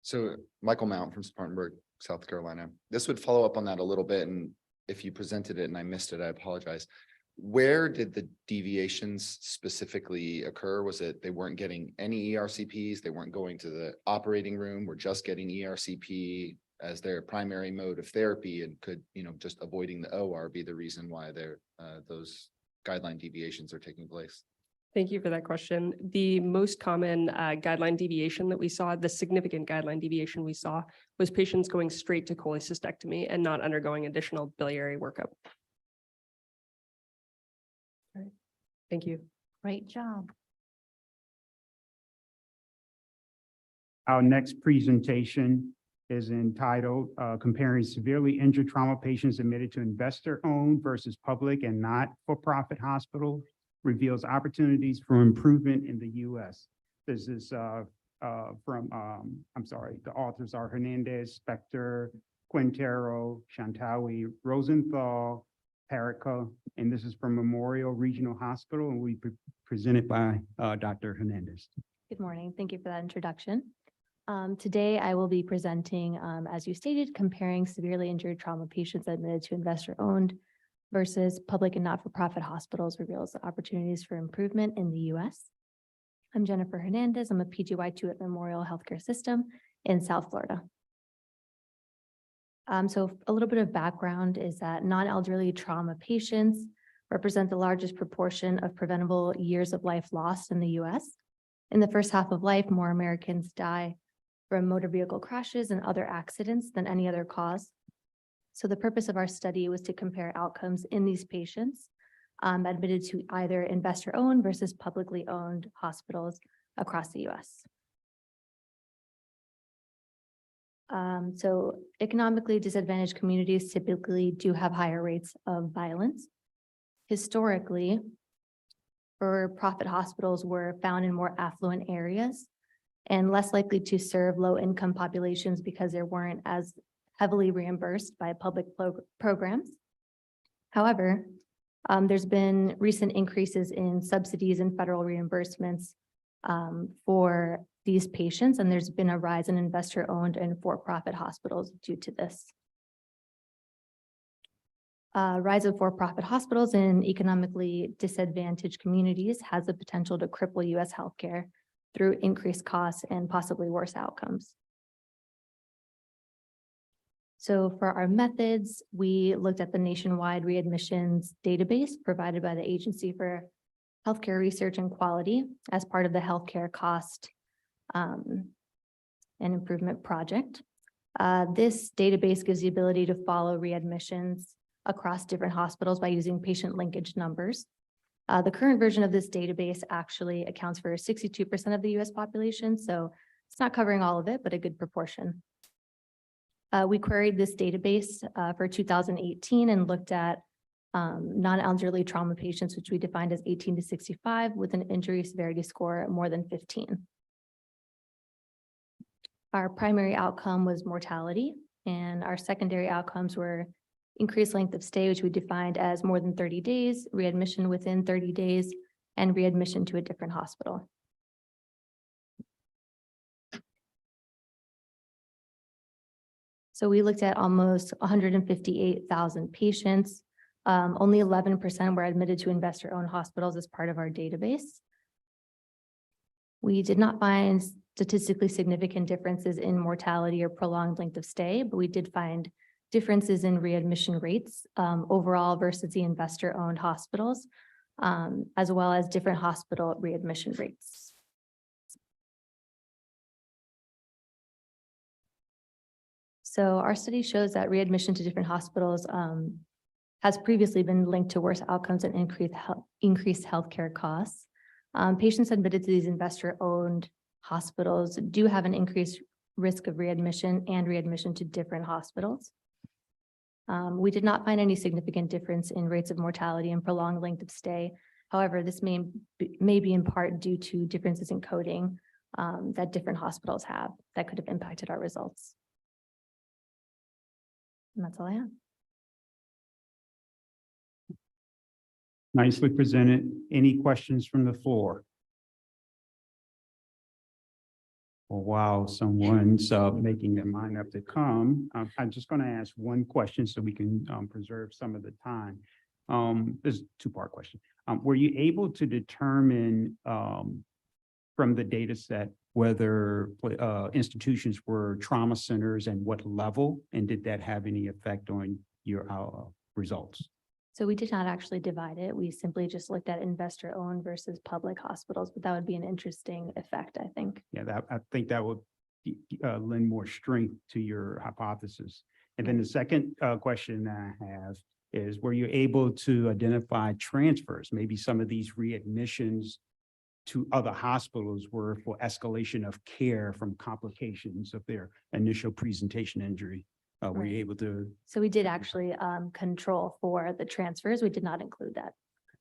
So Michael Mount from Spartanburg, South Carolina. This would follow up on that a little bit. And if you presented it and I missed it, I apologize. Where did the deviations specifically occur? Was it they weren't getting any ERCPs? They weren't going to the operating room? We're just getting ERCP as their primary mode of therapy, and could, you know, just avoiding the OR be the reason why those guideline deviations are taking place? Thank you for that question. The most common guideline deviation that we saw, the significant guideline deviation we saw, was patients going straight to cholecystectomy and not undergoing additional biliary workup. All right. Thank you. Great job. Our next presentation is entitled Comparing Severely Injured Trauma Patients Admitted to Investor-Owned versus Public and Not-for-Profit Hospitals, Reveals Opportunities for Improvement in the U.S. This is the authors are Hernandez, Spector, Quintero, Shantawi, Rosenthal, Perica, and this is from Memorial Regional Hospital, and we presented by Dr. Hernandez. Good morning. Thank you for that introduction. Today, I will be presenting, as you stated, comparing severely injured trauma patients admitted to investor-owned versus public and not-for-profit hospitals, reveals the opportunities for improvement in the U.S. I'm Jennifer Hernandez. I'm a PGY2 at Memorial Healthcare System in South Florida. So a little bit of background is that non-elderly trauma patients represent the largest proportion of preventable years of life lost in the U.S. In the first half of life, more Americans die from motor vehicle crashes and other accidents than any other cause. So the purpose of our study was to compare outcomes in these patients admitted to either investor-owned versus publicly owned hospitals across the U.S. So economically disadvantaged communities typically do have higher rates of violence. Historically, for-profit hospitals were found in more affluent areas and less likely to serve low-income populations because they weren't as heavily reimbursed by public programs. However, there's been recent increases in subsidies and federal reimbursements for these patients, and there's been a rise in investor-owned and for-profit hospitals due to this. Rise of for-profit hospitals in economically disadvantaged communities has the potential to cripple U.S. healthcare through increased costs and possibly worse outcomes. So for our methods, we looked at the nationwide readmissions database provided by the Agency for Healthcare Research and Quality as part of the Healthcare Cost and Improvement Project. This database gives the ability to follow readmissions across different hospitals by using patient linkage numbers. The current version of this database actually accounts for 62% of the US population, so it's not covering all of it, but a good proportion. We queried this database for 2018 and looked at non-elderly trauma patients, which we defined as 18 to 65 with an injury severity score more than 15. Our primary outcome was mortality, and our secondary outcomes were increased length of stay, which we defined as more than 30 days, readmission within 30 days, and readmission to a different hospital. So we looked at almost 158,000 patients. Only 11% were admitted to investor-owned hospitals as part of our database. We did not find statistically significant differences in mortality or prolonged length of stay, but we did find differences in readmission rates overall versus the investor-owned hospitals, as well as different hospital readmission rates. So our study shows that readmission to different hospitals has previously been linked to worse outcomes and increased healthcare costs. Patients admitted to these investor-owned hospitals do have an increased risk of readmission and readmission to different hospitals. We did not find any significant difference in rates of mortality and prolonged length of stay. However, this may be in part due to differences in coding that different hospitals have that could have impacted our results. And that's all I have. Nicely presented. Any questions from the floor? Well, while someone's making their mind up to come, I'm just going to ask one question so we can preserve some of the time. This is a two-part question. Were you able to determine from the data set whether institutions were trauma centers and what level, and did that have any effect on your results? So we did not actually divide it. We simply just looked at investor-owned versus public hospitals, but that would be an interesting effect, I think. Yeah, I think that would lend more strength to your hypothesis. And then the second question I have is, were you able to identify transfers? Maybe some of these readmissions to other hospitals were for escalation of care from complications of their initial presentation injury. Were you able to? So we did actually control for the transfers. We did not include that.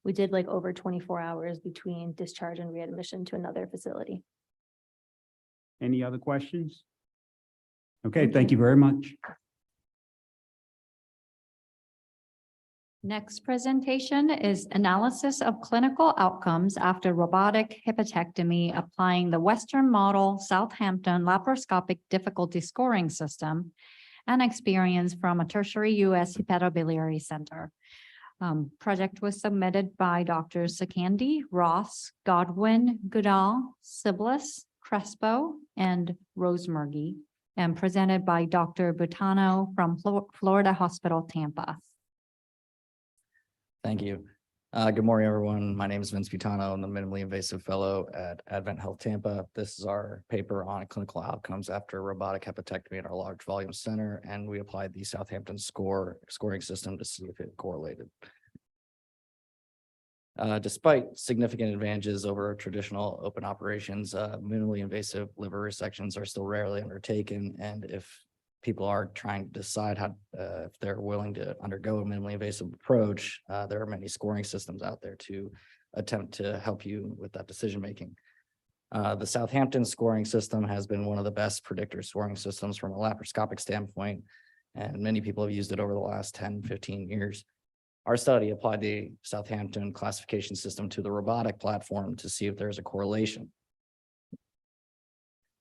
We did like over 24 hours between discharge and readmission to another facility. Any other questions? Okay, thank you very much. Next presentation is analysis of clinical outcomes after robotic hepatectomy applying the Western model Southampton laparoscopic difficulty scoring system and experience from a tertiary U.S. hepatobiliary center. Project was submitted by Drs. Sakandi, Ross, Godwin, Goodall, Siblis, Crespo, and Rosemergy, and presented by Dr. Butano from Florida Hospital, Tampa. Thank you. Good morning, everyone. My name is Vince Butano. I'm the minimally invasive fellow at Advent Health Tampa. This is our paper on clinical outcomes after robotic hepatectomy at our large volume center, and we applied the Southampton scoring system to see if it correlated. Despite significant advantages over traditional open operations, minimally invasive liver resections are still rarely undertaken, and if people are trying to decide how if they're willing to undergo a minimally invasive approach, there are many scoring systems out there to attempt to help you with that decision making. The Southampton scoring system has been one of the best predictor scoring systems from a laparoscopic standpoint, and many people have used it over the last 10, 15 years. Our study applied the Southampton classification system to the robotic platform to see if there's a correlation.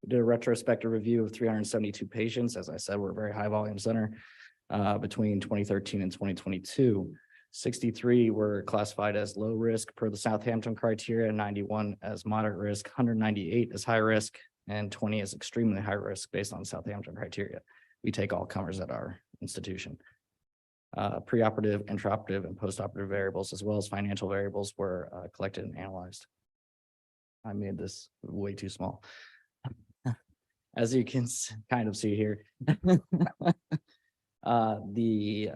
We did a retrospective review of 372 patients. As I said, we're a very high volume center. Between 2013 and 2022, 63 were classified as low risk per the Southampton criteria, 91 as moderate risk, 198 as high risk, and 20 as extremely high risk based on Southampton criteria. We take all comers at our institution. Preoperative, intraoperative, and postoperative variables, as well as financial variables, were collected and analyzed. I made this way too small. As you can kind of see here. The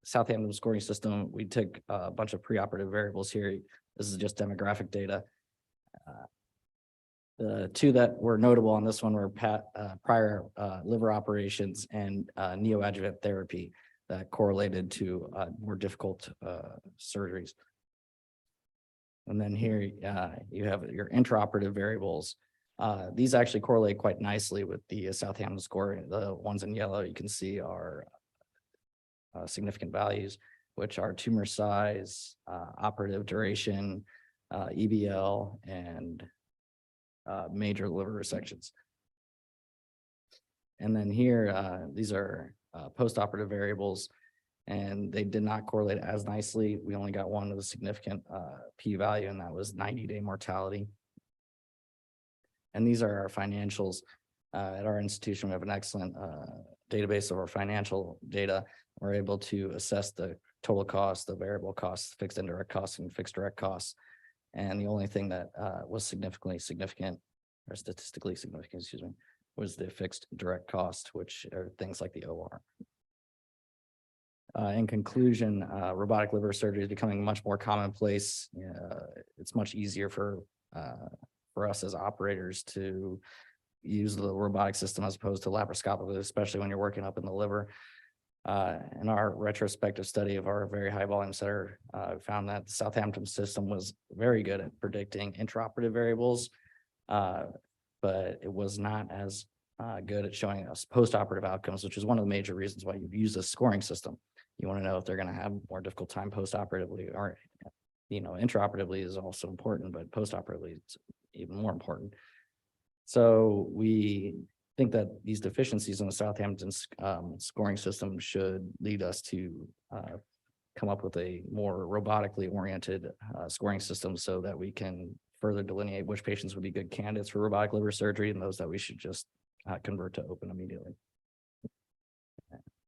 Southampton scoring system, we took a bunch of preoperative variables here. This is just demographic data. The two that were notable on this one were prior liver operations and neoadjuvant therapy that correlated to more difficult surgeries. And then here you have your intraoperative variables. These actually correlate quite nicely with the Southampton score. The ones in yellow you can see are significant values, which are tumor size, operative duration, EBL, and major liver resections. And then here, these are postoperative variables, and they did not correlate as nicely. We only got one with a significant p-value, and that was 90-day mortality. And these are our financials. At our institution, we have an excellent database of our financial data. We're able to assess the total cost, the variable costs, fixed indirect costs, and fixed direct costs. And the only thing that was statistically significant, excuse me, was the fixed direct cost, which are things like the OR. In conclusion, robotic liver surgery is becoming much more commonplace. It's much easier for us as operators to use the robotic system as opposed to laparoscopically, especially when you're working up in the liver. In our retrospective study of our very high volume center, found that the Southampton system was very good at predicting intraoperative variables, but it was not as good at showing us postoperative outcomes, which is one of the major reasons why you use a scoring system. You want to know if they're going to have more difficult time postoperatively, or intraoperatively is also important, but postoperatively it's even more important. So we think that these deficiencies in the Southampton scoring system should lead us to come up with a more robotically oriented scoring system so that we can further delineate which patients would be good candidates for robotic liver surgery and those that we should just convert to open immediately.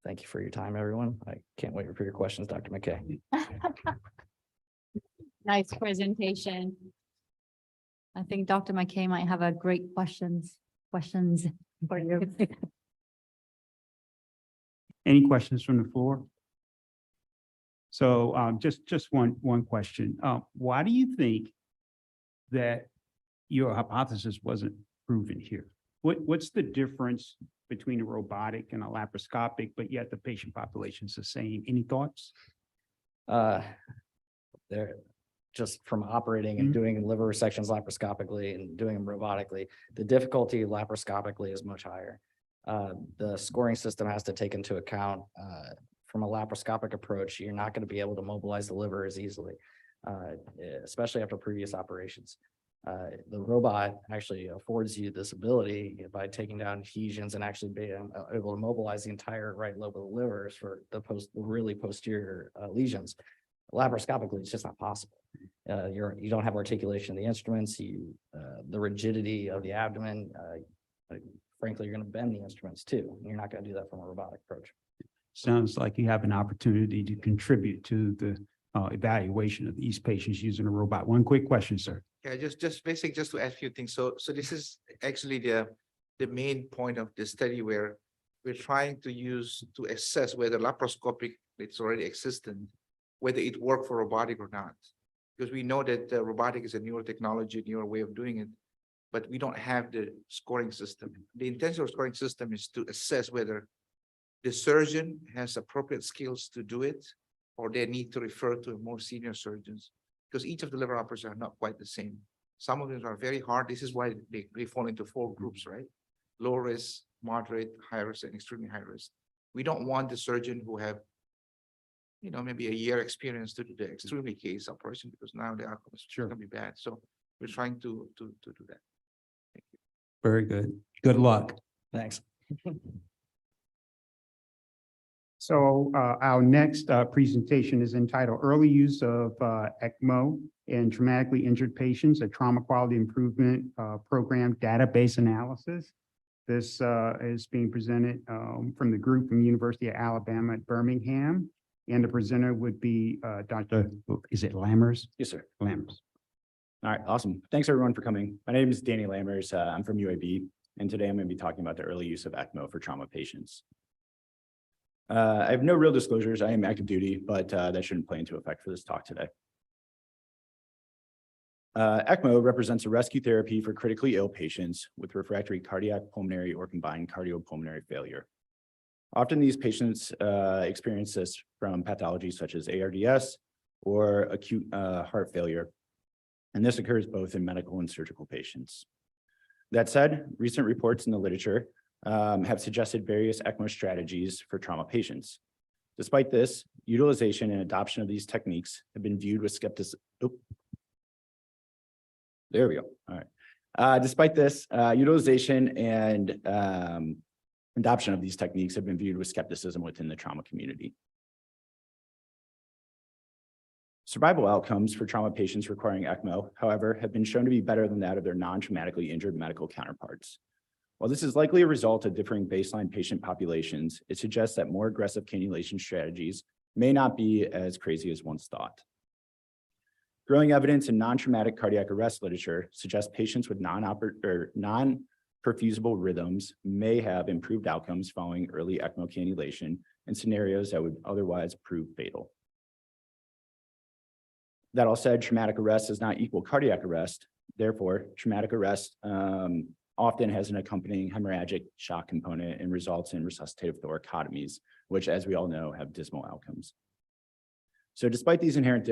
Thank you for your time, everyone. I can't wait for your questions, Dr. McKay. Nice presentation. I think Dr. McKay might have a great questions for you. Any questions from the floor? So just one question. Why do you think that your hypothesis wasn't proven here? What's the difference between a robotic and a laparoscopic, but yet the patient population is the same? Any thoughts? They're just from operating and doing liver resections laparoscopically and doing them robotically, the difficulty laparoscopically is much higher. The scoring system has to take into account from a laparoscopic approach, you're not going to be able to mobilize the liver as easily, especially after previous operations. The robot actually affords you this ability by taking down adhesions and actually being able to mobilize the entire right lobe of the livers for the really posterior lesions. Laparoscopically, it's just not possible. You don't have articulation of the instruments. The rigidity of the abdomen. Frankly, you're going to bend the instruments too. You're not going to do that from a robotic approach. Sounds like you have an opportunity to contribute to the evaluation of these patients using a robot. One quick question, sir. Yeah, just to add a few things. So this is actually the main point of the study where we're trying to assess whether laparoscopic, it's already existent, whether it worked for robotic or not. Because we know that robotic is a newer technology, newer way of doing it, but we don't have the scoring system. The intention of the scoring system is to assess whether the surgeon has appropriate skills to do it, or they need to refer to more senior surgeons, because each of the liver operations are not quite the same. Some of them are very hard. This is why they fall into 4 groups, right? Low risk, moderate, high risk, and extremely high risk. We don't want the surgeon who have, maybe a year experience to do the extremely case operation, because now the outcome is going to be bad. So we're trying to do that. Thank you. Very good. Good luck. Thanks. So our next presentation is entitled Early Use of ECMO in Traumatically Injured Patients, a Trauma Quality Improvement Program Database Analysis. This is being presented from the group from University of Alabama at Birmingham. And the presenter would be Dr. Is it Lammers? Yes, sir. Lammers. All right, awesome. Thanks everyone for coming. My name is Danny Lammers. I'm from UAB, and today I'm going to be talking about the early use of ECMO for trauma patients. I have no real disclosures. I am active duty, but that shouldn't play into effect for this talk today. ECMO represents a rescue therapy for critically ill patients with refractory cardiac, pulmonary, or combined cardiopulmonary failure. Often these patients experience this from pathologies such as ARDS or acute heart failure. And this occurs both in medical and surgical patients. That said, recent reports in the literature have suggested various ECMO strategies for trauma patients. Despite this, utilization and adoption of these techniques have been viewed with skepticism. There we go. All right. Despite this, utilization and adoption of these techniques have been viewed with skepticism within the trauma community. Survival outcomes for trauma patients requiring ECMO, however, have been shown to be better than that of their non-traumatically injured medical counterparts. While this is likely a result of differing baseline patient populations, it suggests that more aggressive cannulation strategies may not be as crazy as once thought. Growing evidence in non-traumatic cardiac arrest literature suggests patients with non-perfusable rhythms may have improved outcomes following early ECMO cannulation in scenarios that would otherwise prove fatal. That all said, traumatic arrest does not equal cardiac arrest. Therefore, traumatic arrest often has an accompanying hemorrhagic shock component and results in resuscitative thoracotomies, which, as we all know, have dismal outcomes. So despite these inherent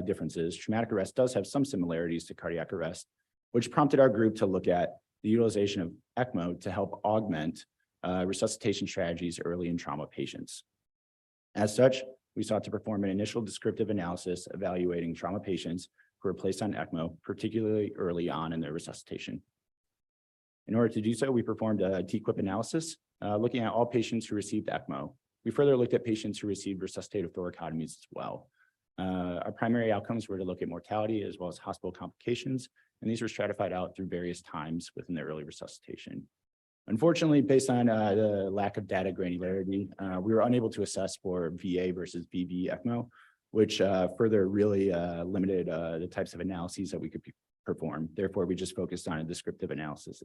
differences, traumatic arrest does have some similarities to cardiac arrest, which prompted our group to look at the utilization of ECMO to help augment resuscitation strategies early in trauma patients. As such, we sought to perform an initial descriptive analysis evaluating trauma patients who were placed on ECMO, particularly early on in their resuscitation. In order to do so, we performed a TQIP analysis, looking at all patients who received ECMO. We further looked at patients who received resuscitative thoracotomies as well. Our primary outcomes were to look at mortality as well as hospital complications, and these were stratified out through various times within the early resuscitation. Unfortunately, based on the lack of data granularity, we were unable to assess for VA versus VB ECMO, which further really limited the types of analyses that we could perform. Therefore, we just focused on a descriptive analysis.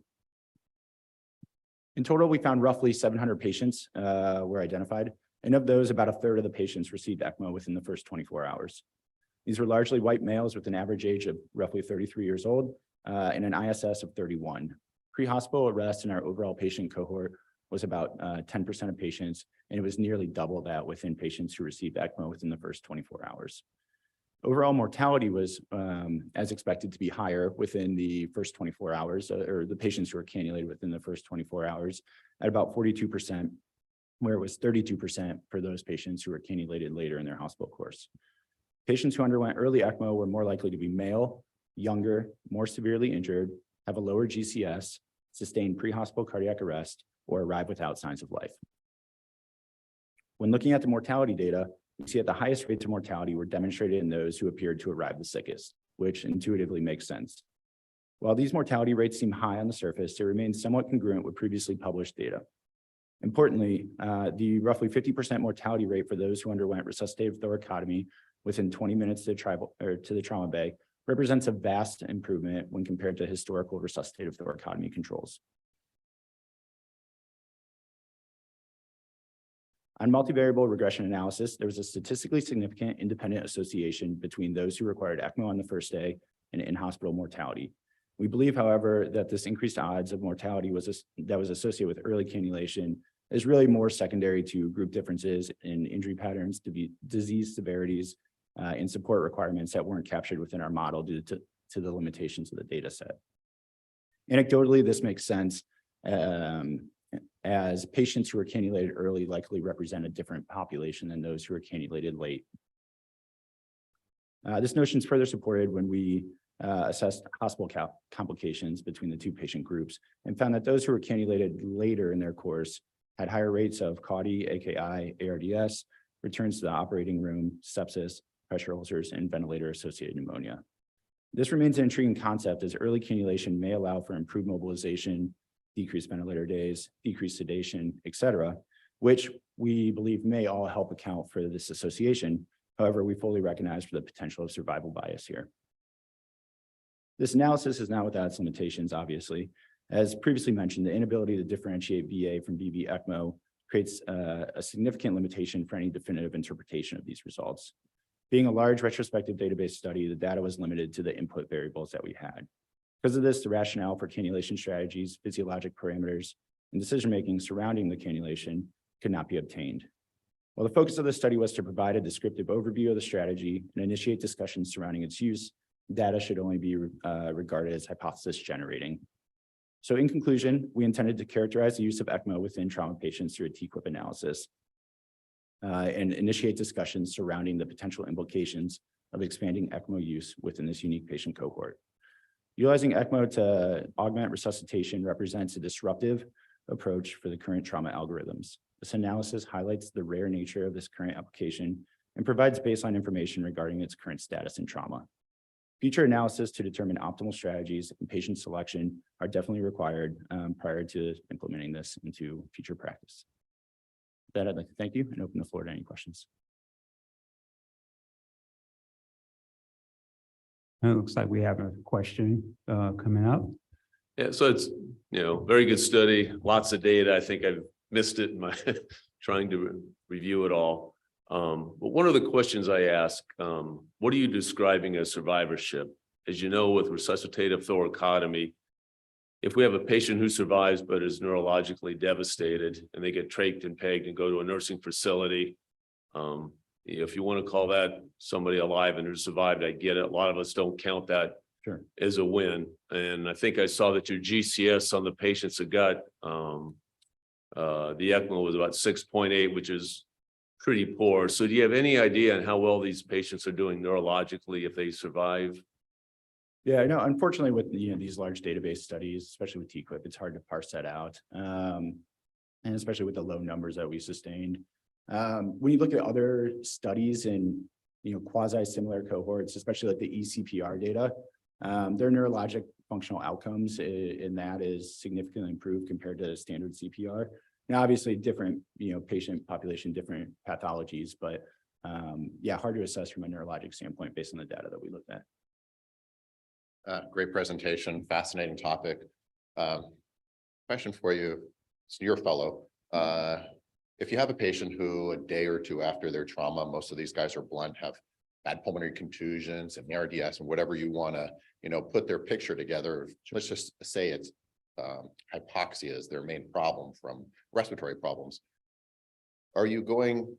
In total, we found roughly 700 patients were identified, and of those, about a third of the patients received ECMO within the first 24 hours. These were largely white males with an average age of roughly 33 years old and an ISS of 31. Pre-hospital arrest in our overall patient cohort was about 10% of patients, and it was nearly double that within patients who received ECMO within the first 24 hours. Overall mortality was as expected to be higher within the first 24 hours, or the patients who were cannulated within the first 24 hours at about 42%, where it was 32% for those patients who were cannulated later in their hospital course. Patients who underwent early ECMO were more likely to be male, younger, more severely injured, have a lower GCS, sustain pre-hospital cardiac arrest, or arrive without signs of life. When looking at the mortality data, we see that the highest rates of mortality were demonstrated in those who appeared to arrive the sickest, which intuitively makes sense. While these mortality rates seem high on the surface, they remain somewhat congruent with previously published data. Importantly, the roughly 50% mortality rate for those who underwent resuscitative thoracotomy within 20 minutes to the trauma bay represents a vast improvement when compared to historical resuscitative thoracotomy controls. On multivariable regression analysis, there was a statistically significant independent association between those who required ECMO on the first day and in-hospital mortality. We believe, however, that this increased odds of mortality that was associated with early cannulation is really more secondary to group differences in injury patterns, disease severities, and support requirements that weren't captured within our model due to the limitations of the data set. Anecdotally, this makes sense as patients who are cannulated early likely represent a different population than those who are cannulated late. This notion is further supported when we assessed hospital complications between the two patient groups and found that those who were cannulated later in their course had higher rates of CAUTI, AKI, ARDS, returns to the operating room, sepsis, pressure ulcers, and ventilator-associated pneumonia. This remains an intriguing concept as early cannulation may allow for improved mobilization decreased ventilator days, decreased sedation, et cetera, which we believe may all help account for this association. However, we fully recognize for the potential of survival bias here. This analysis is not without its limitations, obviously. As previously mentioned, the inability to differentiate VA from VB ECMO creates a significant limitation for any definitive interpretation of these results. Being a large retrospective database study, the data was limited to the input variables that we had. Because of this, the rationale for cannulation strategies, physiologic parameters, and decision-making surrounding the cannulation could not be obtained. While the focus of the study was to provide a descriptive overview of the strategy and initiate discussions surrounding its use, data should only be regarded as hypothesis generating. So in conclusion, we intended to characterize the use of ECMO within trauma patients through a TQIP analysis and initiate discussions surrounding the potential implications of expanding ECMO use within this unique patient cohort. Utilizing ECMO to augment resuscitation represents a disruptive approach for the current trauma algorithms. This analysis highlights the rare nature of this current application and provides baseline information regarding its current status in trauma. Future analysis to determine optimal strategies and patient selection are definitely required prior to implementing this into future practice. With that, I'd like to thank you and open the floor to any questions. It looks like we have a question coming up. Yeah, so it's, very good study, lots of data. I think I've missed it in my trying to review it all. But one of the questions I ask, what are you describing as survivorship? As you know, with resuscitative thoracotomy, if we have a patient who survives but is neurologically devastated and they get trached and pegged and go to a nursing facility, if you want to call that somebody alive and who survived, I get it. A lot of us don't count that as a win. And I think I saw that your GCS on the patients that got the ECMO was about 6.8, which is pretty poor. So do you have any idea on how well these patients are doing neurologically if they survive? Yeah, no, unfortunately with these large database studies, especially with TQIP, it's hard to parse that out. And especially with the low numbers that we sustained. When you look at other studies in quasi-similar cohorts, especially like the eCPR data, their neurologic functional outcomes in that is significantly improved compared to standard CPR. Now, obviously, different patient population, different pathologies, but yeah, hard to assess from a neurologic standpoint based on the data that we looked at. Great presentation, fascinating topic. Question for you, it's your fellow. If you have a patient who a day or two after their trauma, most of these guys are blunt, have bad pulmonary contusions and ARDS and whatever you want to, put their picture together. Let's just say it's hypoxia is their main problem from respiratory problems. Are you going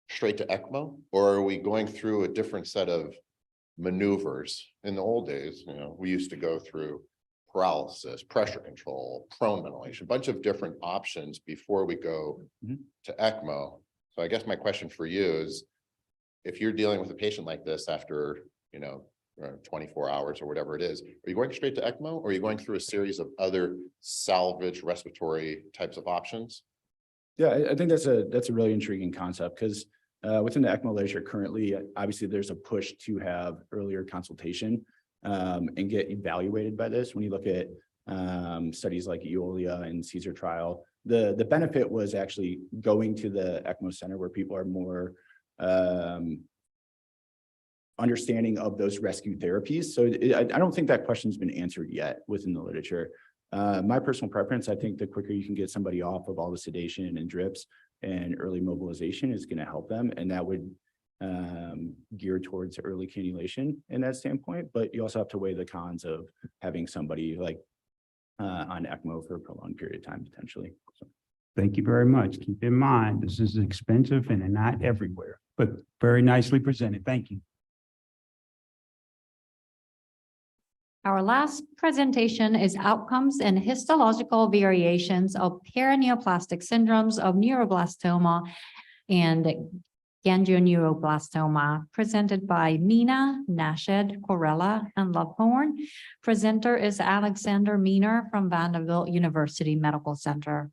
straight to ECMO or are we going through a different set of maneuvers? In the old days, we used to go through paralysis, pressure control, prone ventilation, a bunch of different options before we go to ECMO. So I guess my question for you is, if you're dealing with a patient like this after, 24 hours or whatever it is, are you going straight to ECMO or are you going through a series of other salvage respiratory types of options? Yeah, I think that's a really intriguing concept because within the ECMO literature currently, obviously there's a push to have earlier consultation and get evaluated by this. When you look at studies like Eolia and Caesar trial, the benefit was actually going to the ECMO center where people are more understanding of those rescue therapies. So I don't think that question's been answered yet within the literature. My personal preference, I think the quicker you can get somebody off of all the sedation and drips and early mobilization is going to help them. And that would gear towards early cannulation in that standpoint. But you also have to weigh the cons of having somebody like on ECMO for a prolonged period of time, potentially. So. Thank you very much. Keep in mind, this is expensive and not everywhere, but very nicely presented. Thank you. Our last presentation is outcomes and histological variations of paraneoplastic syndromes of neuroblastoma and ganglioneuroblastoma, presented by Mina, Nashed, Corella, and Lovehorn. Presenter is Alexander Miner from Vanderbilt University Medical Center.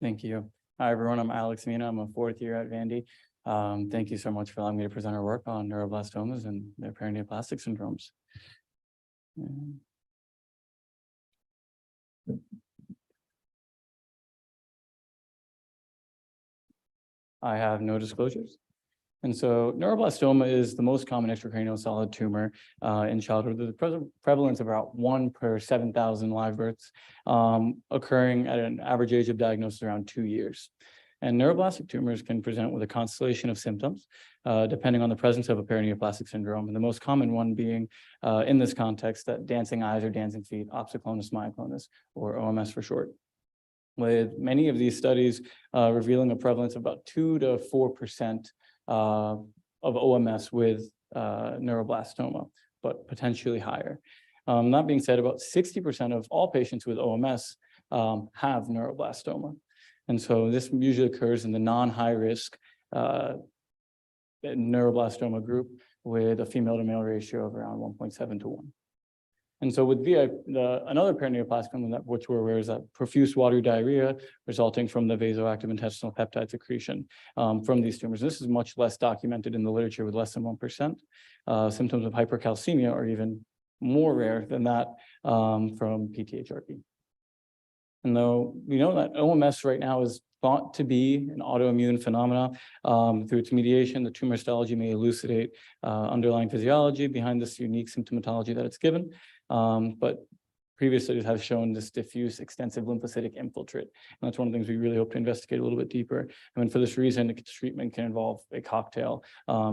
Thank you. Hi, everyone. I'm Alex Mina. I'm a fourth year at Vandy. Thank you so much for allowing me to present our work on neuroblastomas and their paraneoplastic syndromes. I have no disclosures. And so neuroblastoma is the most common extracranial solid tumor in childhood. There's a prevalence of about 1 per 7,000 live births, occurring at an average age of diagnosis around 2 years. And neuroblastic tumors can present with a constellation of symptoms, depending on the presence of a paraneoplastic syndrome. And the most common one being, in this context, that dancing eyes or dancing feet, opsoclonus myoclonus, or OMS for short. With many of these studies revealing a prevalence of about 2 to 4% of OMS with neuroblastoma, but potentially higher. That being said, about 60% of all patients with OMS have neuroblastoma. And so this usually occurs in the non-high risk neuroblastoma group with a female to male ratio of around 1.7 to 1. And so with VI, another paraneoplastic one that which we're aware is that profuse watery diarrhea resulting from the vasoactive intestinal peptide secretion from these tumors. This is much less documented in the literature with less than 1%. Symptoms of hypercalcemia are even more rare than that from PTHRP. And though we know that OMS right now is thought to be an autoimmune phenomena, through its mediation, the tumor histology may elucidate underlying physiology behind this unique symptomatology that it's given. But previous studies have shown this diffuse extensive lymphocytic infiltrate. And that's one of the things we really hope to investigate a little bit deeper. I mean, for this reason, treatment can involve a cocktail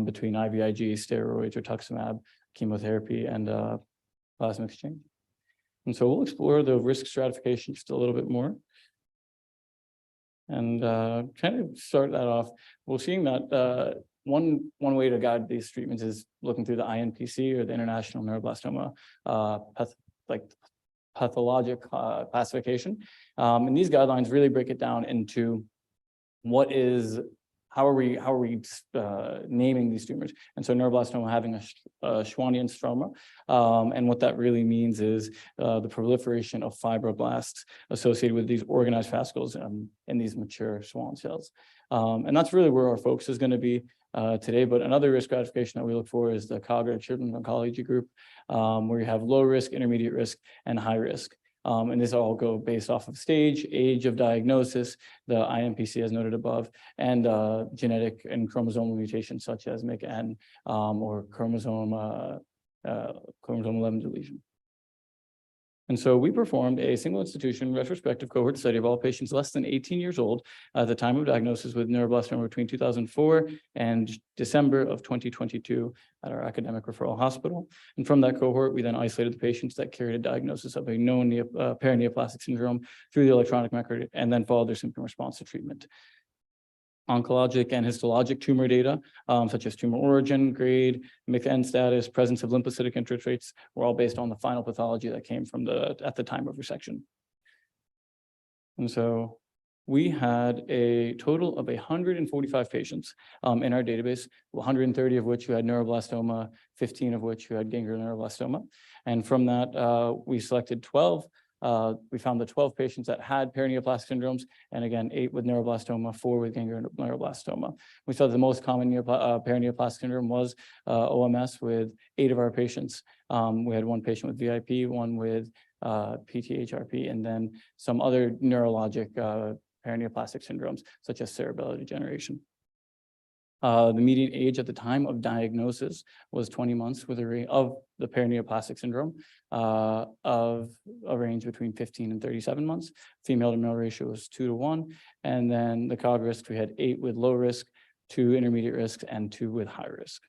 between IVIG, steroids, rituximab, chemotherapy, and plasma exchange. And so we'll explore the risk stratification just a little bit more. And kind of start that off, we're seeing that one way to guide these treatments is looking through the INPC, or the International Neuroblastoma pathologic classification. And these guidelines really break it down into how are we naming these tumors? And so neuroblastoma having a Schwannian stroma, and what that really means is the proliferation of fibroblasts associated with these organized fascicles in these mature Schwann cells. And that's really where our focus is going to be today. But another risk stratification that we look for is the cognitive children's oncology group, where you have low risk, intermediate risk, and high risk. And these all go based off of stage, age of diagnosis, the INPC as noted above, and genetic and chromosomal mutations such as MYC-N or chromosome 11 deletion. And so we performed a single institution retrospective cohort study of all patients less than 18 years old at the time of diagnosis with neuroblastoma between 2004 and December of 2022 at our academic referral hospital. And from that cohort, we then isolated the patients that carried a diagnosis of a known paraneoplastic syndrome through the electronic record, and then followed their symptom response to treatment. Oncologic and histologic tumor data, such as tumor origin, grade, MYC-N status, presence of lymphocytic infiltrates, were all based on the final pathology that came from at the time of resection. And so we had a total of 145 patients in our database, 130 of which who had neuroblastoma, 15 of which who had gangrene neuroblastoma. And from that, we selected 12. We found the 12 patients that had paraneoplastic syndromes, and again, 8 with neuroblastoma, 4 with gangrene neuroblastoma. We saw the most common paraneoplastic syndrome was OMS with 8 of our patients. We had 1 patient with VIP, 1 with PTHRP, and then some other neurologic paraneoplastic syndromes, such as cerebellar degeneration. The median age at the time of diagnosis was 20 months with a rate of the paraneoplastic syndrome of a range between 15 and 37 months. Female to male ratio was 2 to 1. And then the COG risk, we had 8 with low risk, 2 intermediate risks, and 2 with high risk.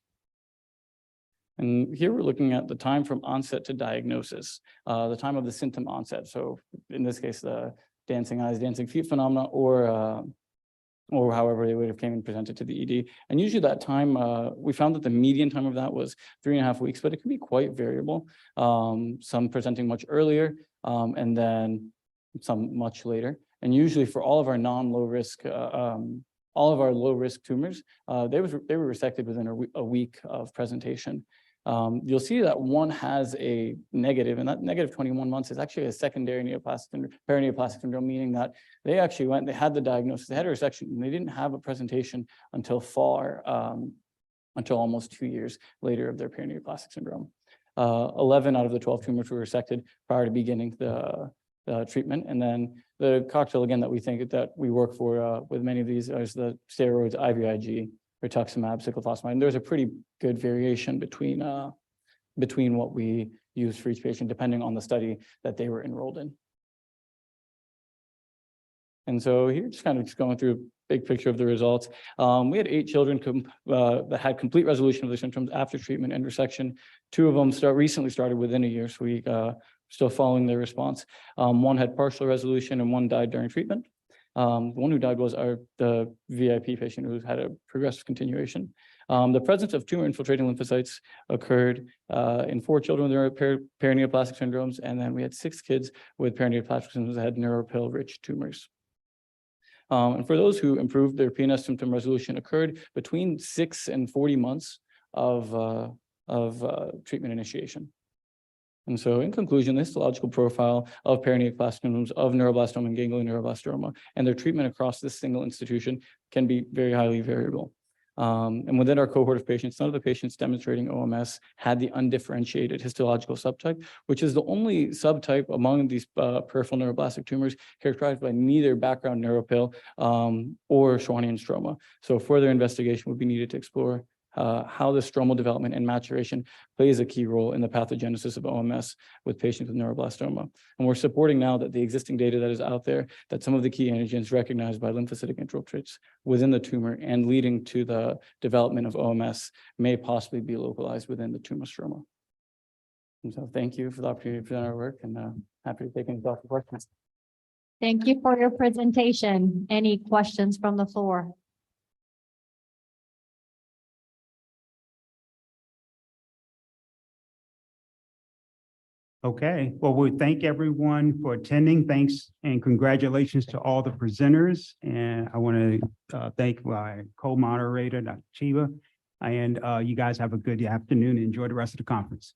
And here we're looking at the time from onset to diagnosis, the time of the symptom onset. So in this case, the dancing eyes, dancing feet phenomena, or however they would have came and presented to the ED. And usually that time, we found that the median time of that was 3.5 weeks, but it can be quite variable. Some presenting much earlier, and then some much later. And usually for all of our non-low risk, all of our low risk tumors, they were resected within a week of presentation. You'll see that one has a negative, and that negative 21 months is actually a secondary paraneoplastic syndrome, meaning that they actually they had the diagnosis, they had a resection, and they didn't have a presentation until until almost 2 years later of their paraneoplastic syndrome. 11 out of the 12 tumors were resected prior to beginning the treatment, and then the cocktail again that we think that we work for with many of these is the steroids, IVIG, rituximab, cyclophosphamide. And there's a pretty good variation between what we use for each patient, depending on the study that they were enrolled in. And so here, just kind of going through a big picture of the results. We had 8 children that had complete resolution of their symptoms after treatment and resection. 2 of them recently started within a year, so we still following their response. 1 had partial resolution and 1 died during treatment. The one who died was the VIP patient who had a progressive continuation. The presence of tumor infiltrating lymphocytes occurred in 4 children with paraneoplastic syndromes, and then we had 6 kids with paraneoplastic syndromes that had neuropil-rich tumors. And for those who improved, their PNS symptom resolution occurred between 6 and 40 months of treatment initiation. And so in conclusion, the histological profile of paraneoplastic syndromes of neuroblastoma and ganglioneuroblastoma and their treatment across this single institution can be very highly variable. And within our cohort of patients, none of the patients demonstrating OMS had the undifferentiated histological subtype, which is the only subtype among these peripheral neuroblastic tumors characterized by neither background neuropil or Schwannian stroma. So further investigation would be needed to explore how the stromal development and maturation plays a key role in the pathogenesis of OMS with patients with neuroblastoma. And we're supporting now that the existing data that is out there, that some of the key antigens recognized by lymphocytic infiltrates within the tumor and leading to the development of OMS may possibly be localized within the tumor stroma. And so thank you for the opportunity to present our work, and happy to take any thoughtful questions. Thank you for your presentation. Any questions from the floor? Okay, well, we thank everyone for attending. Thanks and congratulations to all the presenters. And I want to thank my co-moderator, Dr. Chiba. And you guys have a good afternoon. Enjoy the rest of the conference.